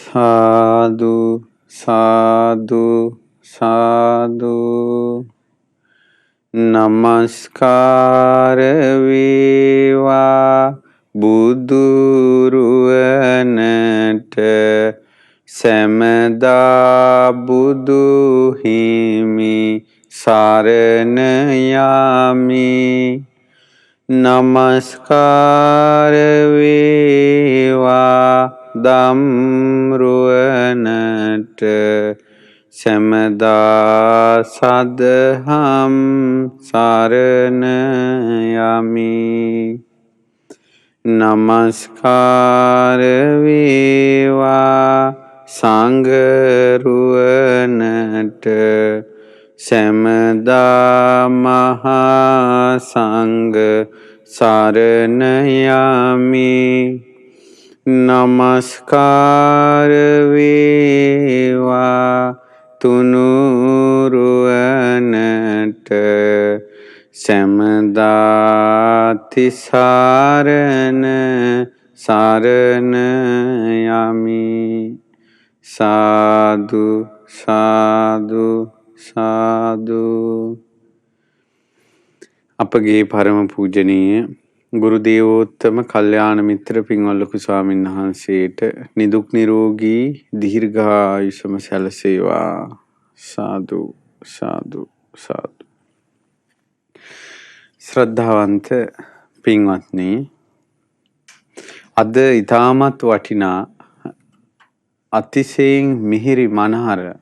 සාදු සාදු සාදු නමස්කාර වේවා බුදුරුවනට සැමදා බුදු හිමි සරණ යමි. නමස්කාර වේවා ධම්රුවනට සැමදා සදහම් සරණ යමි. නමස්කාර වේවා සංඝරුවනට සැමදා මහා සංඝ සරණ යමි. නමස්කාර වේවා තුනුරුවනට සැමදා තිසරණ සරණ යමි. සාදු සාදු සාදු. අපගේ පරම පූජනීය ගුරු දේවෝත්තම කල්යාණ මිත්‍ර පින්වල්ලකු ස්වාමීන් වහන්සේට නිදුක් නිරෝගී දීර්ඝායුෂම සැලසේවා. සාදු සාදු සාදු. ශ්‍රද්ධාවන්ත පින්වත්නි, අද ඊටමත් වටිනා අතිශයින් මිහිරි මනහර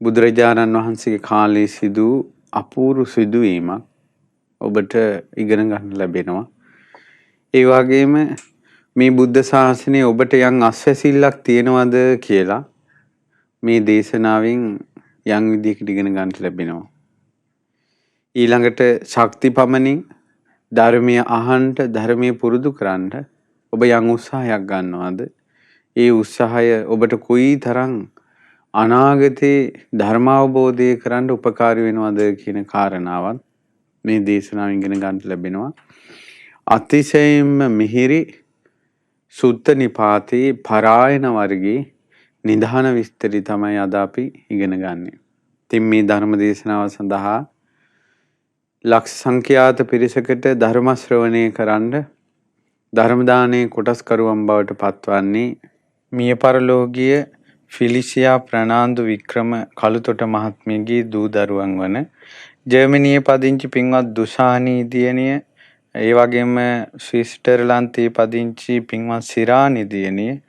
බුදුරජාණන් වහන්සේගේ කාලයේ සිදු අපූර්ව සිදුවීමක් ඔබට ඉගෙන ගන්න ලැබෙනවා. ඒ වගේම මේ බුද්ධ ශාසනය ඔබට යම් අස්වැසිල්ලක් තියෙනවද කියලා මේ දේශනාවෙන් යම් විදිහකට ඉගෙන ගන්න ලැබෙනවා. ඊළඟට ශක්ති පමණින් ධර්මය අහන්න, ධර්මය පුරුදු කරන්න ඔබ යම් උත්සාහයක් ගන්නවද? ඒ උත්සාහය ඔබට කොයිතරම් අනාගතේ ධර්ම අවබෝධය කරන්න උපකාරී වෙනවද කියන කාරණාවත් මේ දේශනාවෙන් ඉගෙන ගන්න ලැබෙනවා. අතිශයින්ම මිහිරි සුත්ත නිපාතේ පරායන වර්ගයේ නිධාන විස්තරي තමයි අද අපි ඉගෙන ගන්නෙ. ඉතින් මේ ධර්ම දේශනාව සඳහා ලක්ෂ සංඛ්‍යාත පිරිසකට ධර්ම ශ්‍රවණය කරන්න ධර්ම දානයේ කොටස්කරුවන් බවට පත්වන්නේ මිය පරලෝකීය ෆිලිසියා ප්‍රනාන්දු වික්‍රම කළුතොට මහත්මියගේ දූ දරුවන් වන ජර්මනියේ පදිංචි පින්වත් දුෂානී දියණිය, ඒ වගේම ස්විට්සර්ලන්තයේ පදිංචි පින්වත් සිරානි දියණිය,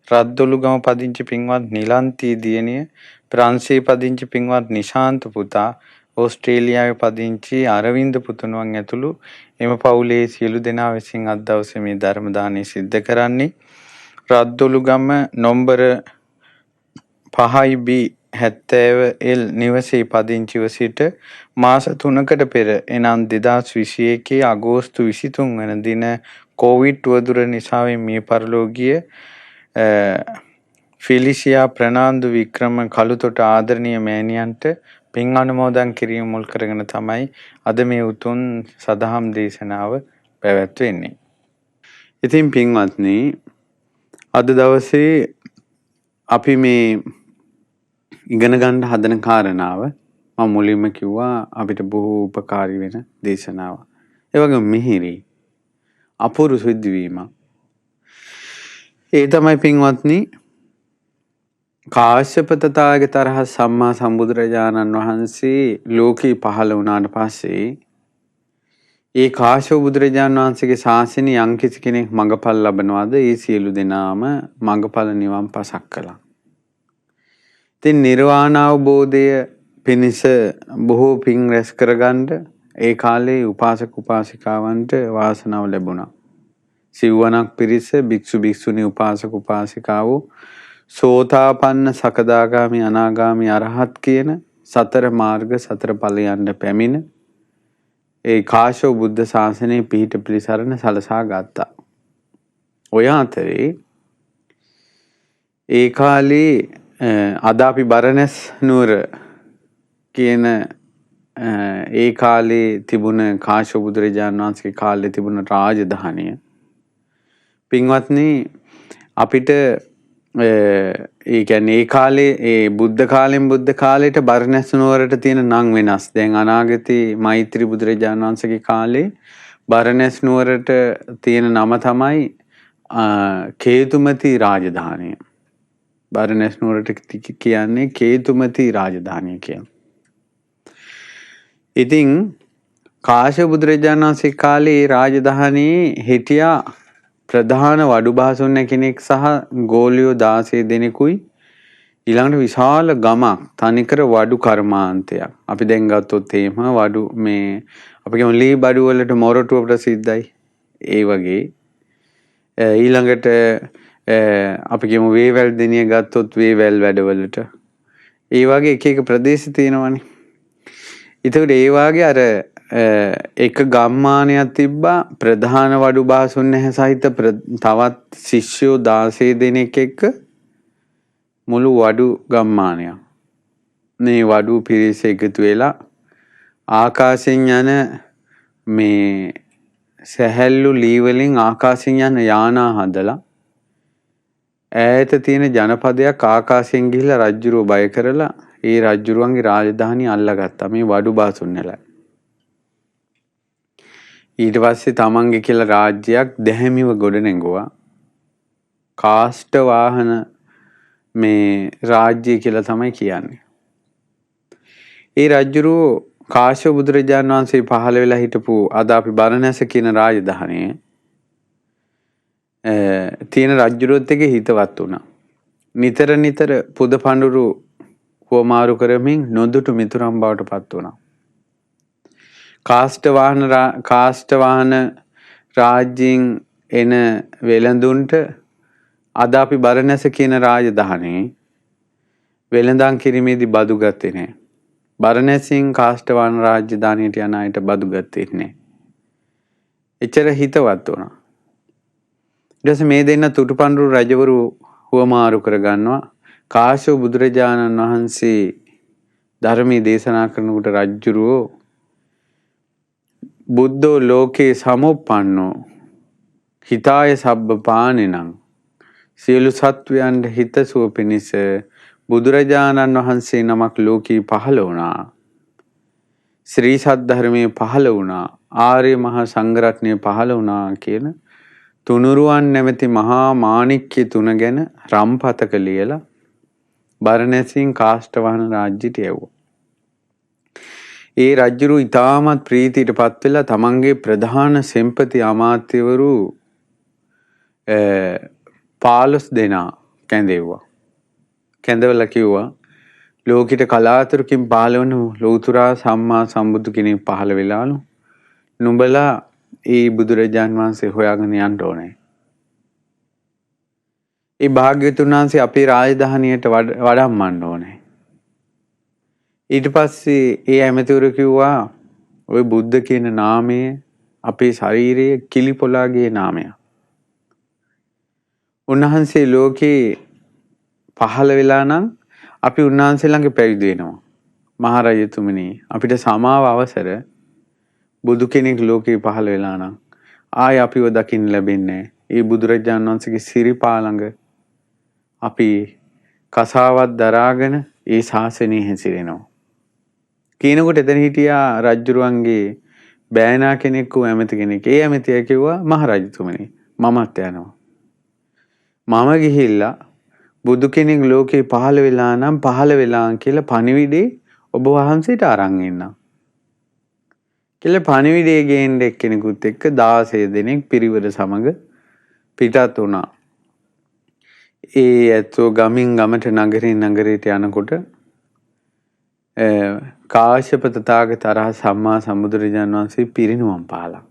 රද්දොළුගම පදිංචි පින්වත් නිලන්තී දියණිය, ප්‍රංශයේ පදිංචි පින්වත් නිශාන්ත පුතා, ඕස්ට්‍රේලියාවේ පදිංචි අරවින්ද පුතුණුවන් ඇතුළු එම පවුලේ සියලු දෙනා විසින් අද දවසේ මේ ධර්ම දානය සිද්ධ කරන්නේ. රද්දොළුගම නොම්බර 5B 70L නිවසේ පදිංචිව සිට මාස 3කට පෙර එනම් 2021 අගෝස්තු 23 වන දින කොවිඩ් වදුර නිසා මිය පරලෝකීය ෆිලිසියා ප්‍රනාන්දු වික්‍රම කළුතොට ආදරණීය මෑණියන්ට පින් අනුමෝදන් කිරීම මුල් කරගෙන තමයි අද මේ උතුම් සදහම් දේශනාව පැවැත්වෙන්නේ. ඉතින් පින්වත්නි, අද දවසේ අපි මේ ඉගෙන ගන්න හදන කාරණාව මම මුලින්ම කිව්වා අපිට බොහෝ උපකාරී වෙන දේශනාවක්. ඒ වගේම මිහිරි අපූර්ව සිද්ධවීමක්. ඒ තමයි පින්වත්නි, කාශ්‍යප තථාගතයන් සම්මා සම්බුදුරජාණන් වහන්සේ ලෝකේ පහළ වුණාට පස්සේ ඒ කාශ්‍යප බුදුරජාණන් වහන්සේගේ ශාසනය යම් කිසි කෙනෙක් මඟපල් ලබනවාද ඒ සියලු දෙනාම මඟපල නිවන් පසක් කළා. ඉතින් නිර්වාණ අවබෝධය පිණිස බොහෝ පින් රැස් කරගන්න ඒ කාලේ උපාසක උපාසිකාවන්ට වාසනාව ලැබුණා. සිව්වනක් පිරිස භික්ෂු භික්ෂුණී උපාසක උපාසිකාවෝ සෝතාපන්න සකදාගාමි අනාගාමි අරහත් කියන සතර මාර්ග සතර ඵලයන්ට පැමිණ ඒ කාශ්‍යප බුද්ධ ශාසනයේ පිහිට පිළිසරණ සලසා ගත්තා. ඔය අතරේ ඒ කාලේ අද අපි බරණැස් නුවර කියන ඒ කාලේ තිබුණ කාශ්‍යප බුදුරජාණන් වහන්සේගේ කාලේ තිබුණ රාජධානිය පින්වත්නි අපිට ඒ කියන්නේ ඒ කාලේ ඒ බුද්ධ කාලයට බරණැස් නුවරට තියෙන නම් වෙනස්. දැන් අනාගතේ මෛත්‍රී බුදුරජාණන් වහන්සේගේ කාලේ බරණැස් නුවරට තියෙන නම තමයි කේතුමති රාජධානිය. බරණැස් නුවරට කියන්නේ කේතුමති රාජධානිය කියලා. ඉතින් කාශ්‍යප බුදුරජාණන් වහන්සේ කාලේ රාජධානියේ හිටියා ප්‍රධාන වඩු බාසුන්න කෙනෙක් සහ ගෝලියෝ 16 දෙනෙකුයි ඊළඟට විශාල ගමක් තනිකර වඩු කර්මාන්තයක්. අපි දැන් ගත්තොත් එහෙම වඩු මේ අපි කියමු ලී බඩු වලට මොරටුව ප්‍රසිද්ධයි. ඒ වගේ ඊළඟට අපි කියමු වේවැල් දෙනිය ගත්තොත් වේවැල් වැඩවලට ඒ වගේ එක එක ප්‍රදේශ තියෙනවනේ. ඒතකොට ඒ වගේ අර එක ගම්මානයක් තිබ්බා ප්‍රධාන වඩු බාසුන් නැහැ සහිත තවත් ශිෂ්‍යෝ 16 දෙනෙක් එක්ක මුළු වඩු ගම්මානයක්. මේ වඩු පිරිස එකතු වෙලා ආකාශයෙන් යන මේ සැහැල්ලු ලී වලින් ආකාශයෙන් යන යානා හදලා ඈත තියෙන ජනපදයක් ආකාශයෙන් ගිහිල්ලා රජුරෝ බය කරලා ඒ රජුරුවන්ගේ රාජධානිය අල්ලගත්තා මේ වඩු බාසුන් නැලා. ඊට පස්සේ තමන්ගේ කියලා රාජ්‍යයක් දැහැමිව ගොඩ නැගුවා. කාෂ්ඨ වාහන මේ රාජ්‍ය කියලා තමයි කියන්නේ. ඒ රජුරෝ කාශ්‍යප බුදුරජාණන් වහන්සේ පහළ වෙලා හිටපු අද අපි බරණැස කියන රාජධානියේ තියෙන රජුරොත් එක්ක හිතවත් වුණා. නිතර පුද පඬුරු හුවමාරු කරමින් නොදුටු මිතුරන් බවට පත් වුණා. කාෂ්ඨ වාහන රාජ්‍යයෙන් එන වෙළඳුන්ට අද අපි බරණැස කියන රාජධානියේ වෙළඳාම් කිරීමේදී බදු ගත්තේ නැහැ. බරණැසින් කාෂ්ඨ වාහන රාජධානියට යන අයට බදු ගත්තේ නැහැ. එච්චර හිතවත් වුණා. ඊට පස්සේ මේ දෙන්න තුටුපඬුරු රජවරු හුවමාරු කරගන්නවා. කාශ්‍යප බුදුරජාණන් වහන්සේ ධර්මයේ දේශනා කරනකොට රජ්ජුරුවෝ බුද්ධෝ ලෝකේ සමුප්පන්නෝ හිතාය සබ්බ පානිනං සියලු සත්වයන්ට හිතසුව පිණිස බුදුරජාණන් වහන්සේ නමක් ලෝකී පහළ වුණා. ශ්‍රී සද්ධර්මයේ පහළ වුණා. ආර්ය මහා සංඝරත්නය පහළ වුණා කියන තුනුරුවන් නැමැති මහා මාණික්‍ය තුන ගැන රම්පතක ලියලා බරණැසින් කාෂ්ඨ වාහන රාජ්‍යයට යවුවා. ඒ රජුරු ඉතාමත් ප්‍රීතියට පත් වෙලා තමන්ගේ ප්‍රධාන සෙන්පති අමාත්‍යවරු 15 දෙනා කැඳෙව්වා. කැඳවලා කිව්වා ලෝකෙට කලාතුරකින් පහළ වුණු ලෞතුරා සම්මා සම්බුදු කෙනෙක් පහළ වෙලාලු. නුඹලා ඒ බුදුරජාන් වහන්සේ හොයාගෙන යන්න ඕනේ. ඒ භාග්‍යතුන් වහන්සේ අපේ රාජධානියට වඩම්මන්න ඕනේ. ඊට පස්සේ ඒ ඇමතිවරු කිව්වා ওই බුද්ධ කියන නාමය අපේ ශරීරයේ කිලිපොලාගේ නාමයක්. උන්වහන්සේ ලෝකේ පහළ වෙලා නම් අපි උන්වහන්සේ ළඟ පැවිදි වෙනවා. මහරජතුමනි අපිට සමාව අවසර බුදු කෙනෙක් ලෝකේ පහළ වෙලා නම් ආය අපිව දකින්න ලැබෙන්නේ ඒ බුදුරජාණන් වහන්සේගේ සිරිපා ළඟ අපි කසාවත් දරාගෙන ඒ ශාසනය හැසිරෙනවා. කියනකොට එතන හිටියා රජුරුවන්ගේ බෑනා කෙනෙක් වූ ඇමති කෙනෙක්. ඒ ඇමතියා කිව්වා මහරජතුමනි මමත් යනවා. මම ගිහිල්ලා බුදු කෙනෙක් ලෝකේ පහළ වෙලා නම් පහළ වෙලා කියලා පණිවිඩේ ඔබ වහන්සේට අරන් එන්නම්. කියලා පණිවිඩේ ගේන්න එක්කෙනෙකුත් එක්ක 16 දෙනෙක් පිරිවර සමග පිටත් වුණා. ඒ ඇත්තෝ ගමින් ගමට නගරින් නගරයට යනකොට කාශ්‍යප තථාගත අරහත් සම්මා සම්බුදුරජාණන් වහන්සේ පිරිනිවන් පාලා.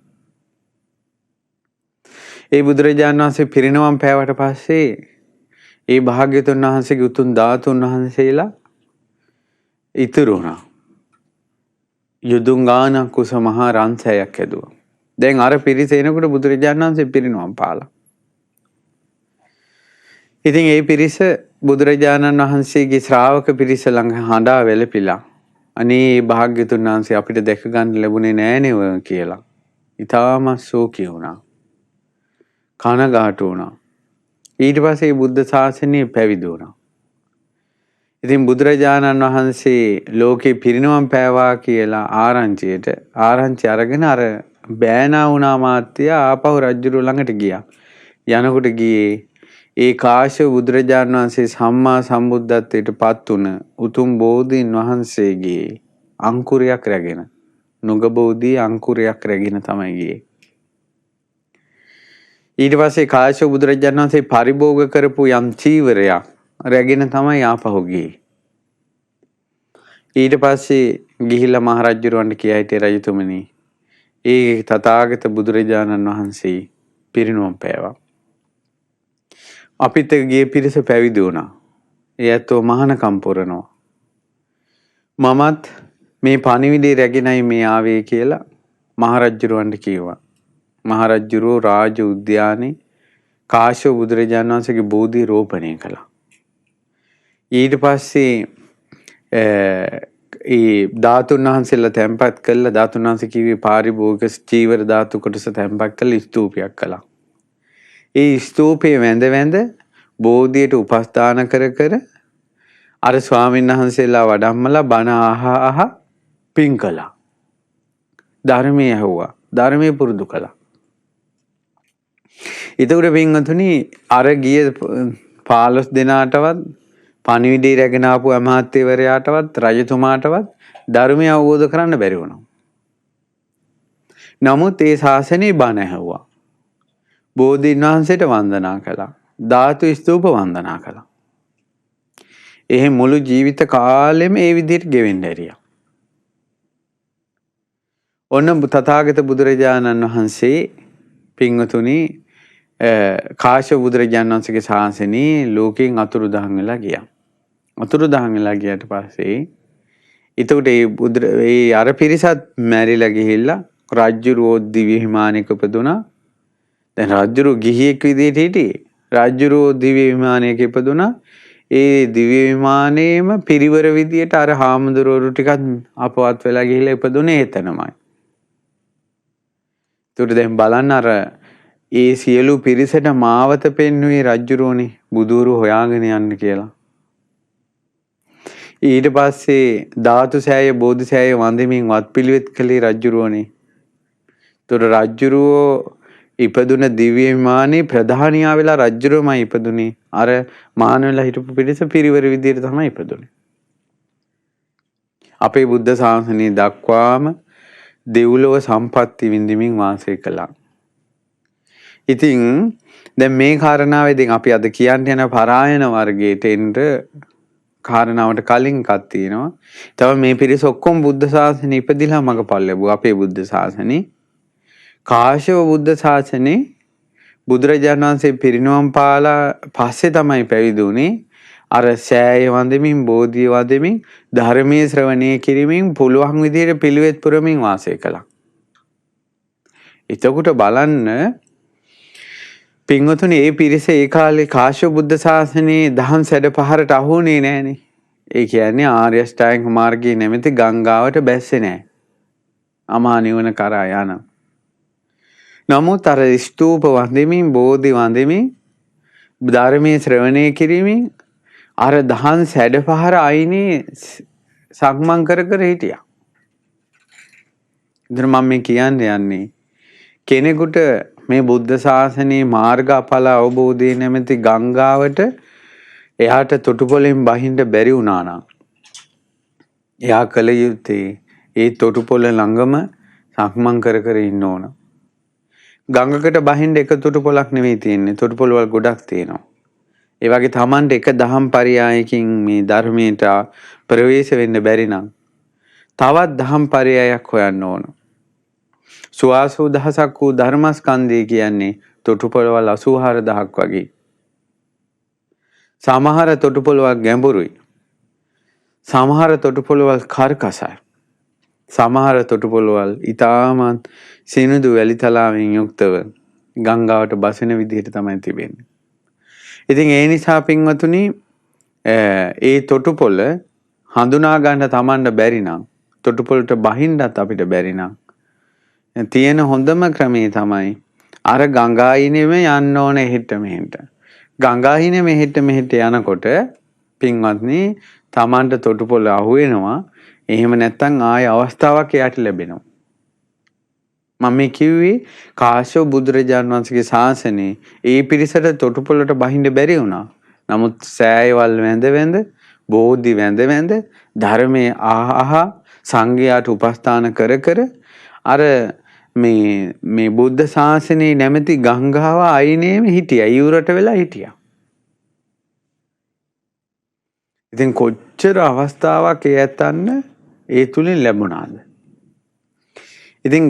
ඒ බුදුරජාණන් වහන්සේ පිරිනිවන් පෑවට පස්සේ ඒ භාග්‍යතුන් වහන්සේගේ උතුම් ධාතුන් වහන්සේලා ඉතුරු වුණා. යදුංගාන කුස මහා රන්සයක් ඇදුවා. දැන් අර පිරිස එනකොට බුදුරජාණන් වහන්සේ පිරිනිවන් පාලා. ඉතින් ඒ පිරිස බුදුරජාණන් වහන්සේගේ ශ්‍රාවක පිරිස ළඟ හඬා වැළපිලා අනේ භාග්‍යතුන් වහන්සේ අපිට දැක ගන්න ලැබුණේ නෑනේ ඔය කියලා. ඊටාම ශෝකී වුණා. කනගාටු වුණා. ඊට පස්සේ බුද්ධ ශාසනය පැවිදි වුණා. ඉතින් බුදුරජාණන් වහන්සේ ලෝකේ පිරිනවම් පෑවා කියලා ආරංචි අරගෙන අර බෑනා වුණා මාත්‍ය ආපහු රජුරු ළඟට ගියා. යනකොට ගියේ ඒ කාශ්‍යප බුදුරජාණන් වහන්සේ සම්මා සම්බුද්ධත්වයට පත් වුණ උතුම් බෝධීන් වහන්සේගේ අංකුරයක් රැගෙන නුග බෝධි අංකුරයක් රැගෙන තමයි ගියේ. ඊට පස්සේ කාශ්‍යප බුදුරජාණන් වහන්සේ පරිභෝග කරපු යම් චීවරයක් රැගෙන තමයි ආපහු ගියේ. ඊට පස්සේ ගිහිල්ලා මහරජුරවන්ට කියා හිටියේ රජතුමනි ඒ තථාගත බුදුරජාණන් වහන්සේ පිරිනුවම් පෑවා. අපිත් ගියේ පිරිස පැවිදි වුණා. ඒ ඇත්තෝ මහානකම් පුරනවා. මමත් මේ පණිවිඩය රැගෙනයි මේ ආවේ කියලා මහරජුරවන්ට කිව්වා. මහරජුරෝ රාජ උද්‍යානයේ කාශ්‍යප බුදුරජාණන් වහන්සේගේ බෝධි රෝපණය කළා. ඊට පස්සේ ඒ ධාතුන් වහන්සේලා තැන්පත් කළා. ධාතුන් වහන්සේ කිව්වේ පාරිභෝගික චීවර ධාතු කොටස තැන්පත් කළා ස්තූපයක් කළා. ඒ ස්තූපයේ වැඳ බෝධියට උපස්ථාන කර අර ස්වාමීන් වහන්සේලා වඩම්මලා බණ අහ පින් කළා. ධර්මයේ ඇහුවා. ධර්මයේ පුරුදු කළා. ඒතකොට පින්වතුනි අර ගිය 15 දෙනාටවත් පණිවිඩය රැගෙන ආපු අමාත්‍යවරයාටවත් රජතුමාටවත් ධර්මය අවබෝධ කරන්න බැරි වුණා. නමුත් ඒ ශාසනය බණ ඇහුවා. බෝධීන් වහන්සේට වන්දනා කළා. ධාතු ස්තූප වන්දනා කළා. එහෙම මුළු ජීවිත කාලෙම ඒ විදිහට ගෙවෙන්න ඇරියා. ඔන්න තථාගත බුදුරජාණන් වහන්සේ පින්වතුනි කාශ්‍යප බුදුරජාණන් වහන්සේගේ ශාසනයේ ලෝකෙන් අතුරුදහන් වෙලා ගියා. අතුරුදහන් වෙලා ගියට පස්සේ එතකොට ඒ අර පිරිසත් මැරිලා ගිහිල්ලා රජුරෝ දිව්‍ය විමානයක ඉපදුනා. දැන් රජුරෝ ගිහියෙක් විදිහට හිටියේ. රජුරෝ දිව්‍ය විමානයක ඉපදුනා. ඒ දිව්‍ය විමානයේම පිරිවර විදියට අර හාමුදුරුවෝ ටිකක් අපවත් වෙලා ගිහිල්ලා ඉපදුනේ එතනමයි. ඒකට දැන් බලන්න අර ඒ සියලු පිරිසට මාවත පෙන්වුවේ රජුරෝනේ බුදුරු හොයාගෙන යන්න කියලා. ඊට පස්සේ ධාතු සෑය බෝධි සෑය වන්දමින් වත්පිළිවෙත් කළේ රජුරෝනේ. ඒතර රජුරෝ ඉපදුන දිව්‍ය විමානයේ ප්‍රධානියා වෙලා රජුරෝමයි ඉපදුනේ. අර මහාන වෙලා හිටපු පිරිස පිරිවර විදියට තමයි ඉපදුනේ. අපේ බුද්ධ ශාසනය දක්වාම දෙව්ලොව සම්පatti විඳින්මින් වාසය කළා. ඉතින් දැන් මේ කාරණාවේදී අපි අද කියන්න යන පරායන වර්ගයට එන්න කාරණාවට කලින් එකක් තියෙනවා. තව මේ පිරිස ඔක්කොම බුද්ධ ශාසනය ඉපදිලා මගපල් ලැබුවා. අපේ බුද්ධ ශාසනේ කාශ්‍යප බුද්ධ ශාසනේ බුදුරජාණන් වහන්සේ පිරිනවම් පාලා පස්සේ තමයි පැවිදි වුණේ. අර සෑය වන්දමින් බෝධිය වන්දමින් ධර්මයේ ශ්‍රවණය කිරීමෙන් පුළුවන් විදිහට පිළිවෙත් පුරමින් වාසය කළා. එතකොට බලන්න පින්වතුනි ඒ පිරිස ඒ කාලේ කාශ්‍යප බුද්ධ ශාසනයේ දහම් සැඩ පහරට අහුනේ නැහනේ. ඒ කියන්නේ ආර්ය අෂ්ටාංග මාර්ගයේ නැමැති ගංගාවට බැස්සේ නැහැ. අමා නිවන කරා යන. නමුත් අර ස්තූප වන්දමින් බෝධි වන්දමින් ධර්මයේ ශ්‍රවණය කිරීමෙන් අර දහම් සැඩ පහර අයිනේ සක්මන් කර හිටියා. ඉතින් මම මේ යන්නේ කෙනෙකුට මේ බුද්ධ ශාසනයේ මාර්ගඵල අවබෝධය නැමැති ගංගාවට එයාට තොටුපොළෙන් බහින්න බැරි වුණා නම් එයා කල යුත්තේ ඒ තොටුපොළ ළඟම සක්මන් කර ඉන්න ඕන. ගඟකට බහින්න එක තොටුපොළක් නෙවෙයි තියෙන්නේ. තොටුපොළ වල ගොඩක් තියෙනවා. ඒ වගේ Tamanට එක දහම් පරයයකින් මේ ධර්මයට ප්‍රවේශ වෙන්න බැරි නම් තවත් දහම් පරයයක් හොයන්න ඕන. සුවාසු දහසක් වූ ධර්මස්කන්ධය කියන්නේ තොටුපොළවල් 84000ක් වගේ. සමහර තොටුපොළවල් ගැඹුරුයි. සමහර තොටුපොළවල් කර්කසයි. සමහර තොටුපොළවල් ඊටමත් සිනිඳු වැලිතලාවෙන් යුක්තව ගංගාවට බසින විදිහට තමයි තිබෙන්නේ. ඉතින් ඒ නිසා පින්වතුනි ඒ තොටුපොළ හඳුනා ගන්න Tamanට බැරි නම් තොටුපොළට බහින්නත් අපිට බැරි නම් තියෙන හොඳම ක්‍රමේ තමයි අර ගංගායිනෙම යන්න ඕනේ එහෙට මෙහෙට. ගංගාහිනේ මෙහෙට යනකොට පින්වත්නි තමන්ට තොටුපොළ අහුවෙනවා. එහෙම නැත්නම් ආය අවස්ථාවක් එයාට ලැබෙනවා. මම මේ කිව්වේ කාශ්‍යප බුදුරජාණන් වහන්සේගේ ශාසනයේ ඒ පිරිසට තොටුපොළට බහින්න බැරි වුණා. නමුත් සෑයවල් වැඳ බෝධි වැඳ ධර්මයේ ආහ සංඝයාට උපස්ථාන කර අර මේ බුද්ධ ශාසනයේ නැමැති ගංගාව අයිනේම හිටියා. ඊවරට වෙලා හිටියා. ඉතින් කොච්චර අවස්ථාවක් ඒ ඇතන්න ඒ තුලින් ලැබුණාද? ඉතින්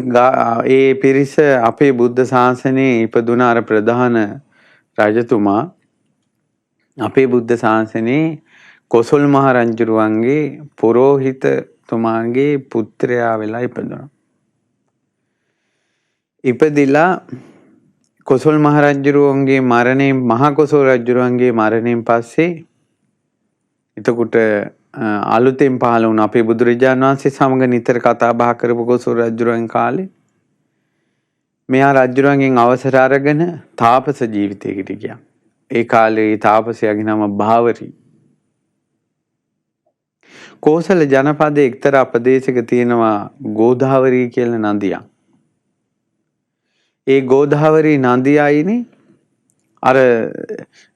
ඒ පිරිස අපේ බුද්ධ ශාසනයේ ඉපදුන අර ප්‍රධාන රජතුමා අපේ බුද්ධ ශාසනයේ කොසල් මහ රජුරුවන්ගේ පුරෝහිතතුමාගේ පුත්‍රයා වෙලා ඉපදුණා. ඉපදිලා කොසල් මහ රජුරුවන්ගේ මරණයෙන් මහා කොසල් රජුරුවන්ගේ මරණයෙන් පස්සේ එතකොට අලුතෙන් පහළ වුණ අපේ බුදුරජාණන් වහන්සේ සමග නිතර කතා බහ කරපු කොසල් රජුරුවන් කාලේ මෙයා රජුරුවන්ගෙන් අවසර අරගෙන තාපස ජීවිතයකට ගියා. ඒ කාලේ තාපසයාගේ නම භාවරි. කෝසල ජනපදයේ එක්තරා ප්‍රදේශයක තියෙනවා ගෝදාවරි කියලා නදියක්. ඒ ගෝදාවරි නදියයිනේ අර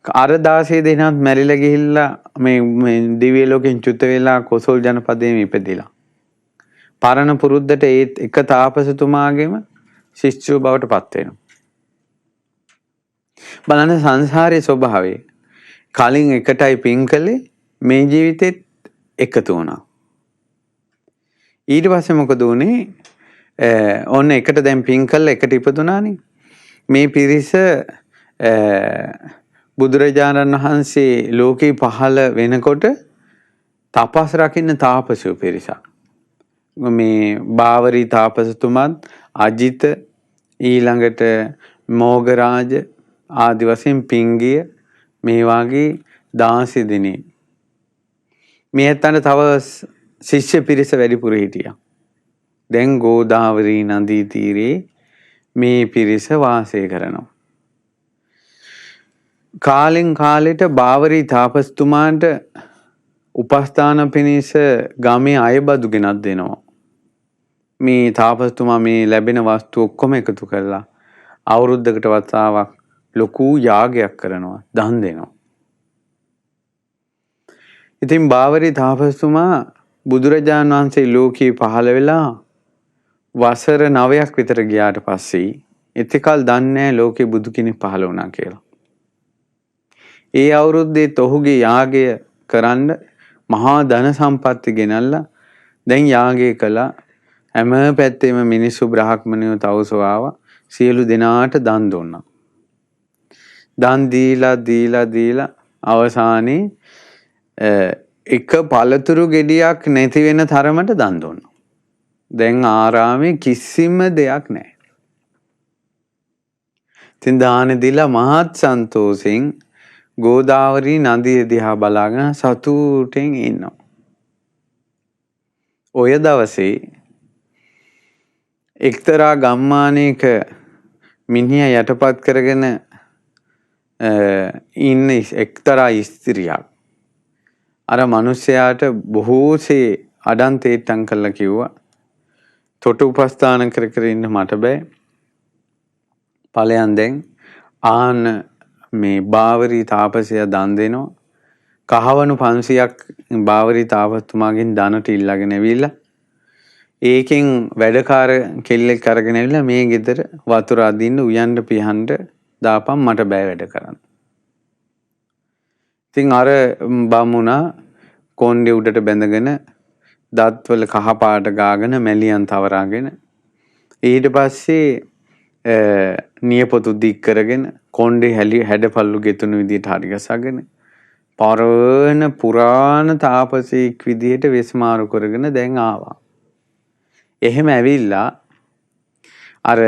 16 දෙනාත් මැරිලා ගිහිල්ලා මේ දිව්‍ය ලෝකෙන් චුත වෙලා කොසල් ජනපදයේම ඉපදිලා. පරණ පුරුද්දට ඒ එක තාපසතුමාගේම ශිෂ්‍යව බවට පත් වෙනවා. බලන්න සංසාරයේ ස්වභාවය. කලින් එකටයි පින් කළේ මේ ජීවිතෙත් එකතු වුණා. ඊට පස්සේ මොකද උනේ? ඔන්න එකට දැන් පින් කළා එකට ඉපදුනානේ. මේ පිරිස බුදුරජාණන් වහන්සේ ලෝකේ පහළ වෙනකොට තපස් රකින්න තාපසයෝ පිරිසක්. මේ බාවරි තාපසතුමත් අජිත ඊළඟට මෝගරාජ ආදි වශයෙන් පිංගිය මේ වාගේ 16 දිනේ මේ ඇත්තන්ට තව ශිෂ්‍ය පිරිස වැඩිපුර හිටියා. දැන් ගෝදාවරි නදී තීරේ මේ පිරිස වාසය කරනවා. කාලෙන් කාලෙට බාවරි තාපසතුමාට උපස්ථාන පිණිස ගමේ අයබදු ගෙනත් දෙනවා. මේ තාපසතුමා මේ ලැබෙන වස්තු ඔක්කොම එකතු කරලා අවුරුද්දකට වතාවක් ලොකු යාගයක් කරනවා, දන් දෙනවා. ඉතින් බාවරි තාපසතුමා බුදුරජාණන් වහන්සේ ලෝකේ පහළ වෙලා වසර 9ක් විතර ගියාට පස්සේ එතකල් දන්නේ නැහැ ලෝකේ බුදු කෙනෙක් පහළ වුණා කියලා. ඒ අවුරුද්දේ ඔහුගේ යාගය කරන්න මහා ධන සම්පatti ගෙනල්ලා දැන් යාගය කළා. හැම පැත්තෙම මිනිස්සු බ්‍රාහ්මණයෝ තවුසෝ ආවා. සියලු දෙනාට දන් දුන්නා. දන් දීලා අවසානයේ එක පළතුරු ගෙඩියක් නැති වෙන තරමට දන් දුන්නා. දැන් ආරාමේ කිසිම දෙයක් නැහැ. ඉතින් දාන දීලා මහත් සන්තෝෂෙන් ගෝදාවරි නදිය දිහා බලාගෙන සතුටෙන් ඉන්නවා. ඔය දවසේ එක්තරා ගම්මානයක මිනිහා යටපත් කරගෙන ඉන්න එක්තරා ස්ත්‍රියක් අර මිනිසයාට බොහෝසේ අඩන්තේට්ටම් කළා කිව්වා. තොටු උපස්ථාන කර ඉන්න මට බෑ. ඵලයන් දැන් ආන මේ බාවරි තාපසයා දන් දෙනවා. කහවණු 500ක් බාවරි තාපසතුමාගෙන් දනට ඉල්ලගෙන ඇවිල්ලා ඒකෙන් වැඩකාර කෙල්ලෙක් අරගෙන ඇවිල්ලා මේ ගෙදර වතුර අදින්න උයන්න පිහන්න දාපන් මට බෑ වැඩ කරන්න. ඉතින් අර බමුණා කොණ්ඩේ උඩට බැඳගෙන දත්වල කහ පාට ගාගෙන මැලියන් තවරාගෙන ඊට පස්සේ නියපොතු දික් කරගෙන කොණ්ඩේ හැඩපල්ලු ගෙතුණු විදියට හරි ගසගෙන පරණ පුරාණ තාපසෙක් විදියට වෙස්මාරු කරගෙන දැන් ආවා. එහෙම ඇවිල්ලා අර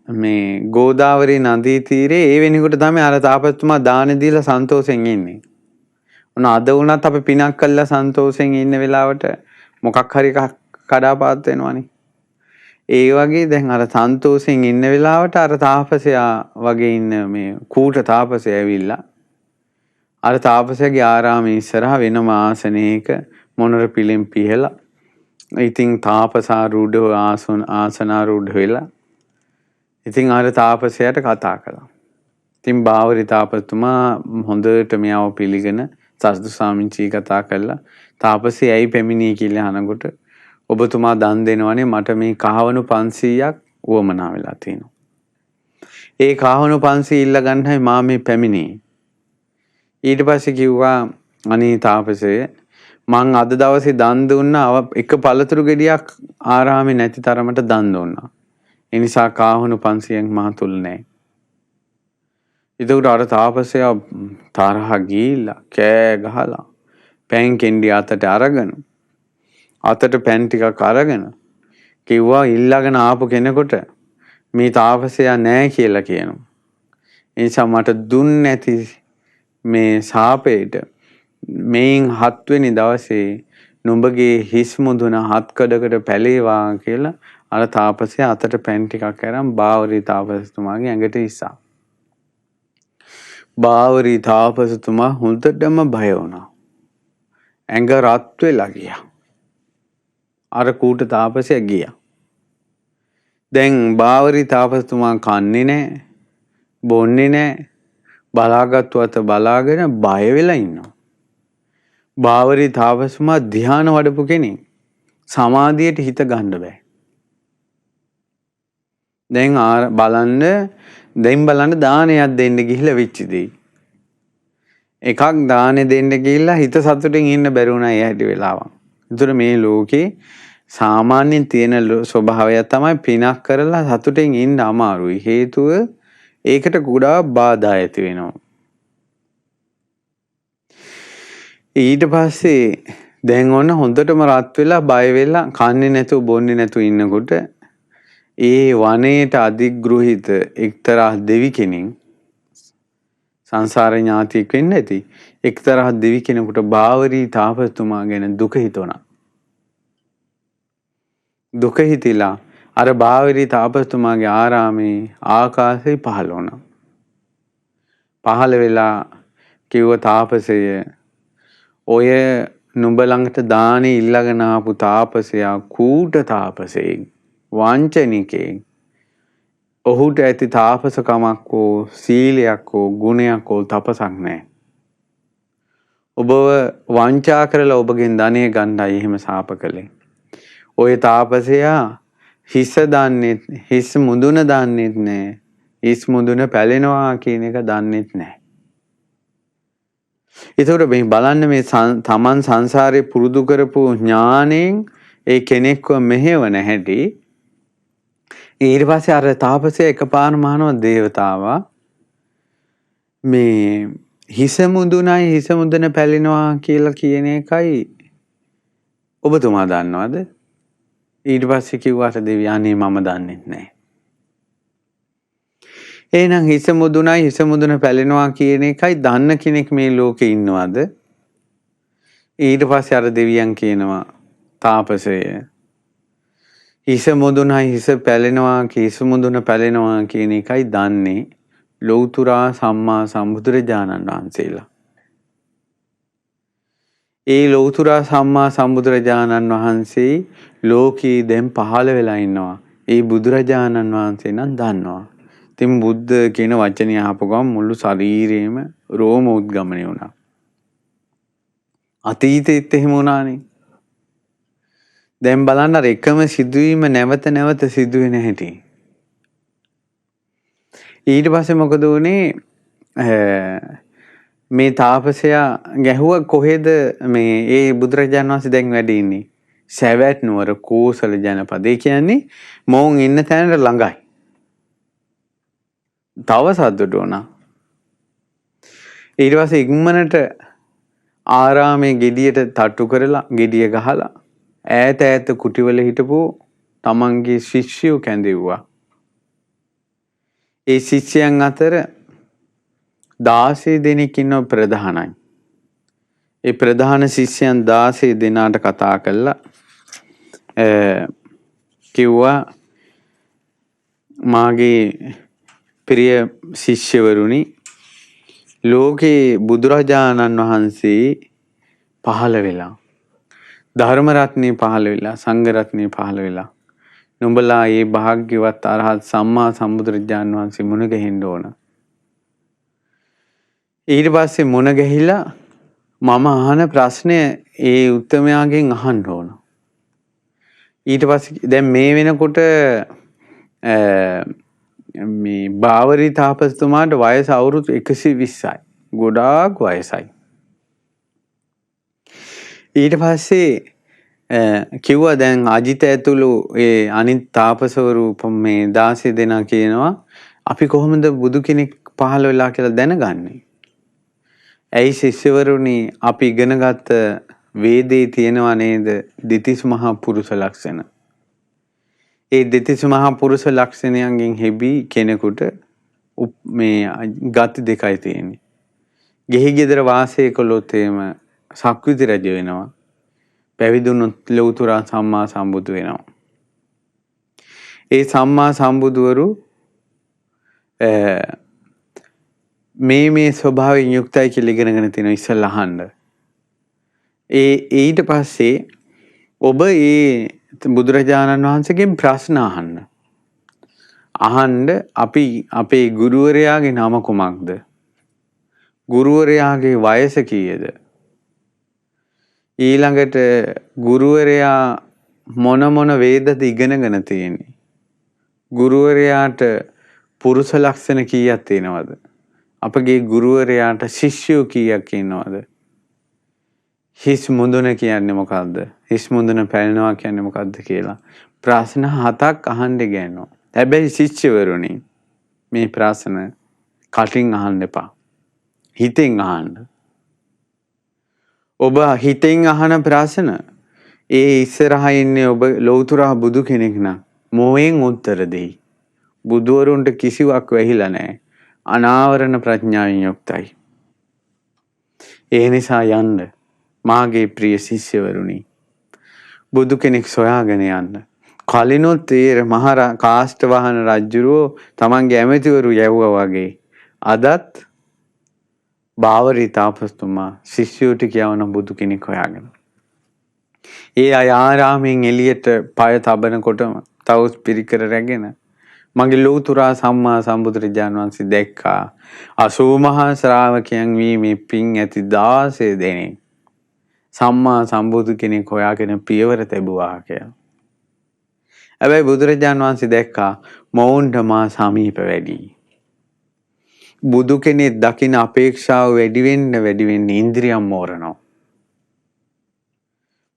මේ ගෝදාවරි නදී තීරේ ඒ වෙනකොට තමයි අර තාපසතුමා දාන දීලා සන්තෝෂෙන් ඉන්නේ. උන අද වුණත් අපි පිනක් කළා සන්තෝෂෙන් ඉන්න වෙලාවට මොකක් හරි කඩාපාත් වෙනවනේ. ඒ වගේ දැන් අර සන්තෝෂෙන් ඉන්න වෙලාවට අර තාපසයා වගේ ඉන්න මේ කූට තාපසයා ඇවිල්ලා අර තාපසයාගේ ආරාමයේ ඉස්සරහා වෙනම ආසනයක මොනර පිළිම් පිහලා ඉතින් තාපසාරූඪව ආසනාරූඪ වෙලා ඉතින් අර තාපසයාට කතා කළා. ඉතින් බාවරි තාපසතුමා හොඳට මෙයාව පිළිගෙන සසදු ස්වාමීන් කතා කළා. තාපසේ ඇයි පැමිණී කියලා අහනකොට ඔබතුමා දන් දෙනවනේ මට මේ කහවණු 500ක් වමනා වෙලා තියෙනවා. ඒ කහවණු 500 ඉල්ල ගන්නයි මා මේ පැමිණේ. ඊට පස්සේ කිව්වා අනේ තාපසේ මං අද දවසේ දන් දුන්නා එක පළතුරු ගෙඩියක් ආරාමේ නැති තරමට දන් දුන්නා. ඒ නිසා කහවණු 500ක් මා තුල නැහැ. ඒකට අර තාපසයා තරහ ගිහිල්ලා කෑ ගහලා පෑන් කෙන්ඩි අතට අරගෙන අතට පැන් ටිකක් අරගෙන කිව්වා ඉල්ලගෙන ආපු කෙනෙකුට මේ තාපසයා නැහැ කියලා කියනවා. ඒ නිසා මට දුන්නේ නැති මේ සාපේට මේන් 7 වෙනි දවසේ නුඹගේ හිස් මුදුන 7 කඩකට පැලේවා කියලා අර තාපසයා අතට පැන් ටිකක් අරන් බාවරි තාපසතුමාගේ ඇඟට ඉස්සා. බාවරි තාපසතුමා හොඳටම බය වුණා. ඇඟ රත් වෙලා ගියා. අර කූට තාපසයා ගියා. දැන් බාවරි තාපසතුමා කන්නේ නැහැ, බොන්නේ නැහැ, බලාගත්තු අත බලාගෙන බය වෙලා ඉන්නවා. බාවරි තාපසතුමා ධ්‍යාන වඩපු කෙනෙක්. සමාධියට හිත ගන්න බෑ. දැන් බලන්න දානයක් දෙන්න ගිහිල්ලා වෙච්ච දෙයි. එකක් දානේ දෙන්න ගිහිල්ලා හිත සතුටින් ඉන්න බැරි වුණා ඒ හැටි වෙලාවක්. ඒතර මේ ලෝකේ සාමාන්‍යයෙන් තියෙන ස්වභාවය තමයි පිනක් කරලා සතුටින් ඉන්න අමාරුයි. හේතුව ඒකට ගොඩාක් බාධා ඇති වෙනවා. ඊට පස්සේ දැන් ඔන්න හොඳටම රත් වෙලා බය වෙලා කන්නේ නැතුව බොන්නේ නැතුව ඉන්නකොට ඒ වනයේට අධිග්‍රහිත එක්තරා දෙවි කෙනෙක් සංසාර ඥාතියෙක් වෙන්න ඇති. එක්තරා දෙවි කෙනෙකුට බාවරි තාපසතුමා ගැන දුක හිතුණා. දුක හිතිලා අර බාවරි තාපසතුමාගේ ආරාමේ ආකාශේ පහළ වුණා. පහළ වෙලා කිව්ව තාපසය ඔය නුඹ ළඟට දානේ ඉල්ලගෙන ආපු තාපසයා කූට තාපසෙක් වංචනිකෙක්. ඔහුට ඇති තාපසකමක් හෝ සීලයක් හෝ ගුණයක් හෝ තපසක් නැහැ. ඔබව වංචා කරලා ඔබගෙන් ධනෙ ගන්නයි එහෙම සාප කළේ. ඔය තාපසයා හිස් මුදුන දන්නෙත් නැහැ. හිස් මුදුන පැලෙනවා කියන එක දන්නෙත් නැහැ. ඒතකොට මේ බලන්න මේ තමන් සංසාරේ පුරුදු කරපු ඥාණයෙන් ඒ කෙනෙක්ව මෙහෙවන හැටි. ඊට පස්සේ අර තාපසයා එකපාරම අහනවා දේවතාවා මේ හිස මුදුන පැලෙනවා කියලා කියන එකයි ඔබතුමා දන්නවද? ඊට පස්සේ කිව්වාට දෙවියා අනේ මම දන්නේ නැහැ. එහෙනම් හිස මුදුන පැලෙනවා කියන එකයි දන්න කෙනෙක් මේ ලෝකේ ඉන්නවද? ඊට පස්සේ අර දෙවියන් කියනවා තාපසය හිස මුදුන පැලෙනවා කියන එකයි දන්නේ ලෞතුරා සම්මා සම්බුදුරජාණන් වහන්සේලා. ඒ ලෞතුරා සම්මා සම්බුදුරජාණන් වහන්සේ ලෝකේ දැන් පහළ වෙලා ඉන්නවා. ඒ බුදුරජාණන් වහන්සේ නම් දන්නවා. ඉතින් බුද්ධ කියන වචනේ අහපු ගමන් මුළු ශරීරේම රෝම උද්ගමණය වුණා. අතීතෙත් එහෙම වුණානේ. දැන් බලන්න අර එකම සිදුවීම නැවත සිදුවෙන හැටි. ඊට පස්සේ මොකද වුනේ? මේ තාපසයා ගැහුවා කොහෙද මේ ඒ බුදුරජාණන් වහන්සේ දැන් වැඩ ඉන්නේ? සැවැත් නුවර කෝසල ජනපදේ කියන්නේ මොවුන් ඉන්න තැනට ළඟයි. තව සද්දට වුණා. ඊට පස්සේ ඉක්මනට ආරාමේ ගෙඩියට තට්ටු කරලා ගෙඩිය ගහලා ඈත කුටිවල හිටපු තමන්ගේ ශිෂ්‍යයෝ කැඳෙව්වා. ඒ ශිෂ්‍යයන් අතර 16 දෙනෙක් ඉන්නව ප්‍රධානයි. ඒ ප්‍රධාන ශිෂ්‍යයන් 16 දෙනාට කතා කළා කිව්වා මාගේ ප්‍රිය ශිෂ්‍යවරුනි ලෝකේ බුදුරජාණන් වහන්සේ පහළ වෙලා ධර්ම රත්නේ පහළ වෙලා සංඝ රත්නේ පහළ වෙලා නුඹලා මේ භාග්‍යවත් අරහත් සම්මා සම්බුදුරජාණන් වහන්සේ මුණ ගැහෙන්න ඕන. ඊට පස්සේ මුණ ගැහිලා මම අහන ප්‍රශ්නය ඒ උත්තමයාගෙන් අහන්න ඕන. ඊට පස්සේ දැන් මේ වෙනකොට මේ බාවරි තාපසතුමාට වයස අවුරුදු 120යි. ගොඩාක් වයසයි. ඊට පස්සේ කිව්වා දැන් අජිත ඇතුළු ඒ අනිත් තාපසවරු මේ 16 දෙනා කියනවා අපි කොහොමද බුදු කෙනෙක් පහළ වෙලා කියලා දැනගන්නේ? ඇයි ශිෂ්‍යවරුනි අපි ඉගෙනගත්ත වේදේ තියෙනවා නේද දෙතිස් මහා පුරුෂ ලක්ෂණ. ඒ දෙතිස් මහා පුරුෂ ලක්ෂණයන්ගෙන් හෙබි කෙනෙකුට මේ ගති දෙකයි තියෙන්නේ. ගෙහි ගෙදර වාසය කළොත් එහෙම සක්විති රජ වෙනවා. පැවිදුණොත් ලෞතර සම්මා සම්බුදු වෙනවා. ඒ සම්මා සම්බුදුවරු මේ ස්වභාවයෙන් යුක්තයි කියලා ඉගෙනගෙන තියෙනවා ඉස්සෙල්ලා අහන්න. ඊට පස්සේ ඔබ බුදුරජාණන් වහන්සේගෙන් ප්‍රශ්න අහන්න. අපි අපේ ගුරුවරයාගේ නම කුමක්ද? ගුරුවරයාගේ වයස කීයද? ඊළඟට ගුරුවරයා මොන වේදද ඉගෙනගෙන තියෙන්නේ? ගුරුවරයාට පුරුෂ ලක්ෂණ කීයක් තියෙනවද? අපගේ ගුරුවරයාට ශිෂ්‍යයෝ කීයක් ඉන්නවද? හිස් මුදුන කියන්නේ මොකද්ද? හිස් මුදුන පැලෙනවා කියන්නේ මොකද්ද කියලා ප්‍රශ්න 7ක් අහන්න ගෑනවා. හැබැයි ශිෂ්‍යවරුනි මේ ප්‍රශ්න කටින් අහන්න එපා. හිතෙන් අහන්න. ඔබ හිතෙන් අහන ප්‍රශ්න ඒ ඉස්සරහා ඉන්නේ ඔබ ලෞතර බුදු කෙනෙක් නම් මොයෙන් උත්තර දෙයි. බුදුවරුන්ට කිසිවක් වෙහිලා නැහැ. අනාවරණ ප්‍රඥාවෙන් යුක්තයි. ඒ නිසා යන්න මාගේ ප්‍රිය ශිෂ්‍යවරුනි බුදු කෙනෙක් සොයාගෙන යන්න. කලිනුත් කාෂ්ඨවාහන රජුරෝ තමන්ගේ ඇමතිවරු යැවුවා වගේ අදත් බාවරි තාපසතුමා ශිෂ්‍යයට කියවන බුදු කෙනෙක් හොයාගෙන. ඒ අය ආරාමයෙන් එළියට පය තබනකොටම තවුස් පිරිකර රැගෙන මගේ ලෞතර සම්මා සම්බුදුරජාණන් වහන්සේ දැක්කා 80 මහා ශ්‍රාවකයන් වීමේ පින් ඇති 16 දෙනෙක් සම්මා සම්බුදු කෙනෙක් හොයාගෙන පියවර තැබුවා කියලා. හැබැයි බුදුරජාණන් වහන්සේ දැක්කා මොවුන්ට මා සමීප වැඩි. බුදු කෙනෙක් දකින අපේක්ෂාව වැඩි වෙන්න ඉන්ද්‍රියම් මෝරනවා.